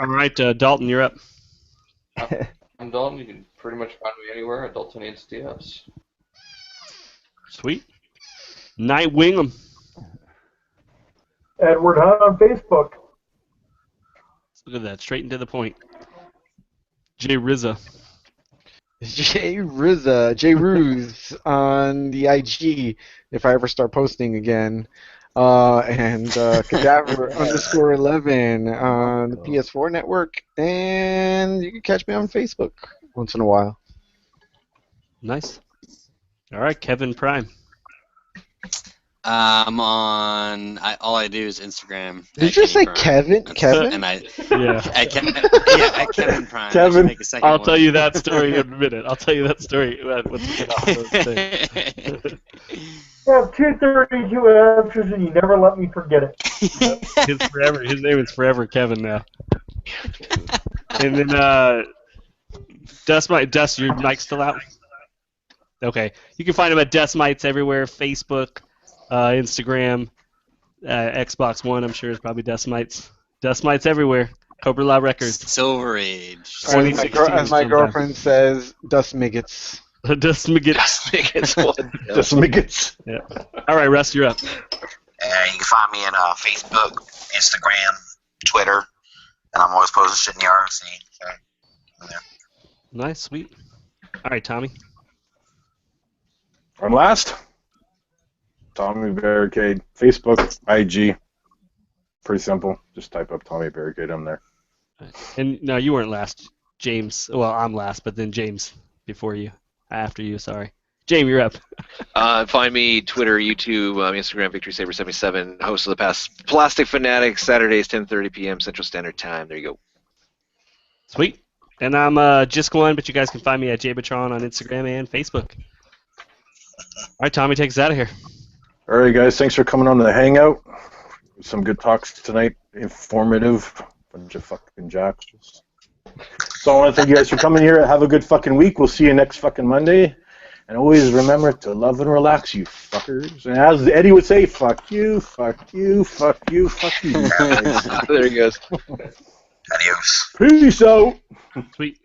[SPEAKER 7] right, Dalton, you're up.
[SPEAKER 2] I'm Dalton. You can pretty much find me anywhere at Daltonians TFs.
[SPEAKER 7] Sweet. Nightwing.
[SPEAKER 3] Edward Hunt on Facebook.
[SPEAKER 7] Look at that, straight and to the point. Jay Rizza.
[SPEAKER 6] Jay Ruse on the IG if I ever start posting again. And Cadaver _11 on the PS4 network, and you can catch me on Facebook once in a while.
[SPEAKER 7] Nice. All right, Kevin Prime.
[SPEAKER 12] I'm on. All I do is Instagram.
[SPEAKER 6] Did you say Kevin? Kevin?
[SPEAKER 12] And I
[SPEAKER 7] Yeah.
[SPEAKER 12] at Kevin Prime.
[SPEAKER 1] Kevin.
[SPEAKER 12] Make a second
[SPEAKER 7] I'll
[SPEAKER 12] one.
[SPEAKER 7] tell you that story in a minute. Once we get off those things.
[SPEAKER 3] You have 232 answers and you never let me forget it.
[SPEAKER 7] His name is Forever Kevin now. And then Dust, your mic's still out? Okay. You can find him at Dustmites everywhere, Facebook, Instagram, Xbox One, I'm sure is probably Dustmites. Dustmites everywhere. Cobra La Records.
[SPEAKER 12] Silver Age.
[SPEAKER 6] As my girlfriend says, Dust Miggets.
[SPEAKER 7] Dust Miggets.
[SPEAKER 1] Dust Miggets.
[SPEAKER 7] Yeah. All right, Russ, you're up.
[SPEAKER 9] You can find me on Facebook, Instagram, Twitter, and I'm always posting shit in the ROC. So, yeah.
[SPEAKER 7] Nice, sweet. All right, Tommy.
[SPEAKER 1] I'm last. Tommy Barricade. Facebook, IG. Pretty simple. Just type up Tommy Barricade. I'm there.
[SPEAKER 7] And no, you weren't last. James. Well, I'm last, but then James before you. After you, sorry. James, you're up.
[SPEAKER 10] Find me Twitter, YouTube, Instagram, VictorySaber77, host of the past Plastic Fanatics, Saturdays, 10:30 p.m. Central Standard Time. There you go.
[SPEAKER 7] Sweet. And I'm just one, but you guys can find me at JBatron on Instagram and Facebook. All right, Tommy, take us out of here.
[SPEAKER 1] All right, guys. Thanks for coming on the Hangout. Some good talks tonight. Informative. Bunch of fucking jackals. So I want to thank you guys for coming here. Have a good fucking week. We'll see you next fucking Monday. And always remember to love and relax, you fuckers. And as Eddie would say, fuck you, fuck you, fuck you, fuck you.
[SPEAKER 10] There he goes.
[SPEAKER 9] Adios.
[SPEAKER 1] Peace out.
[SPEAKER 7] Sweet.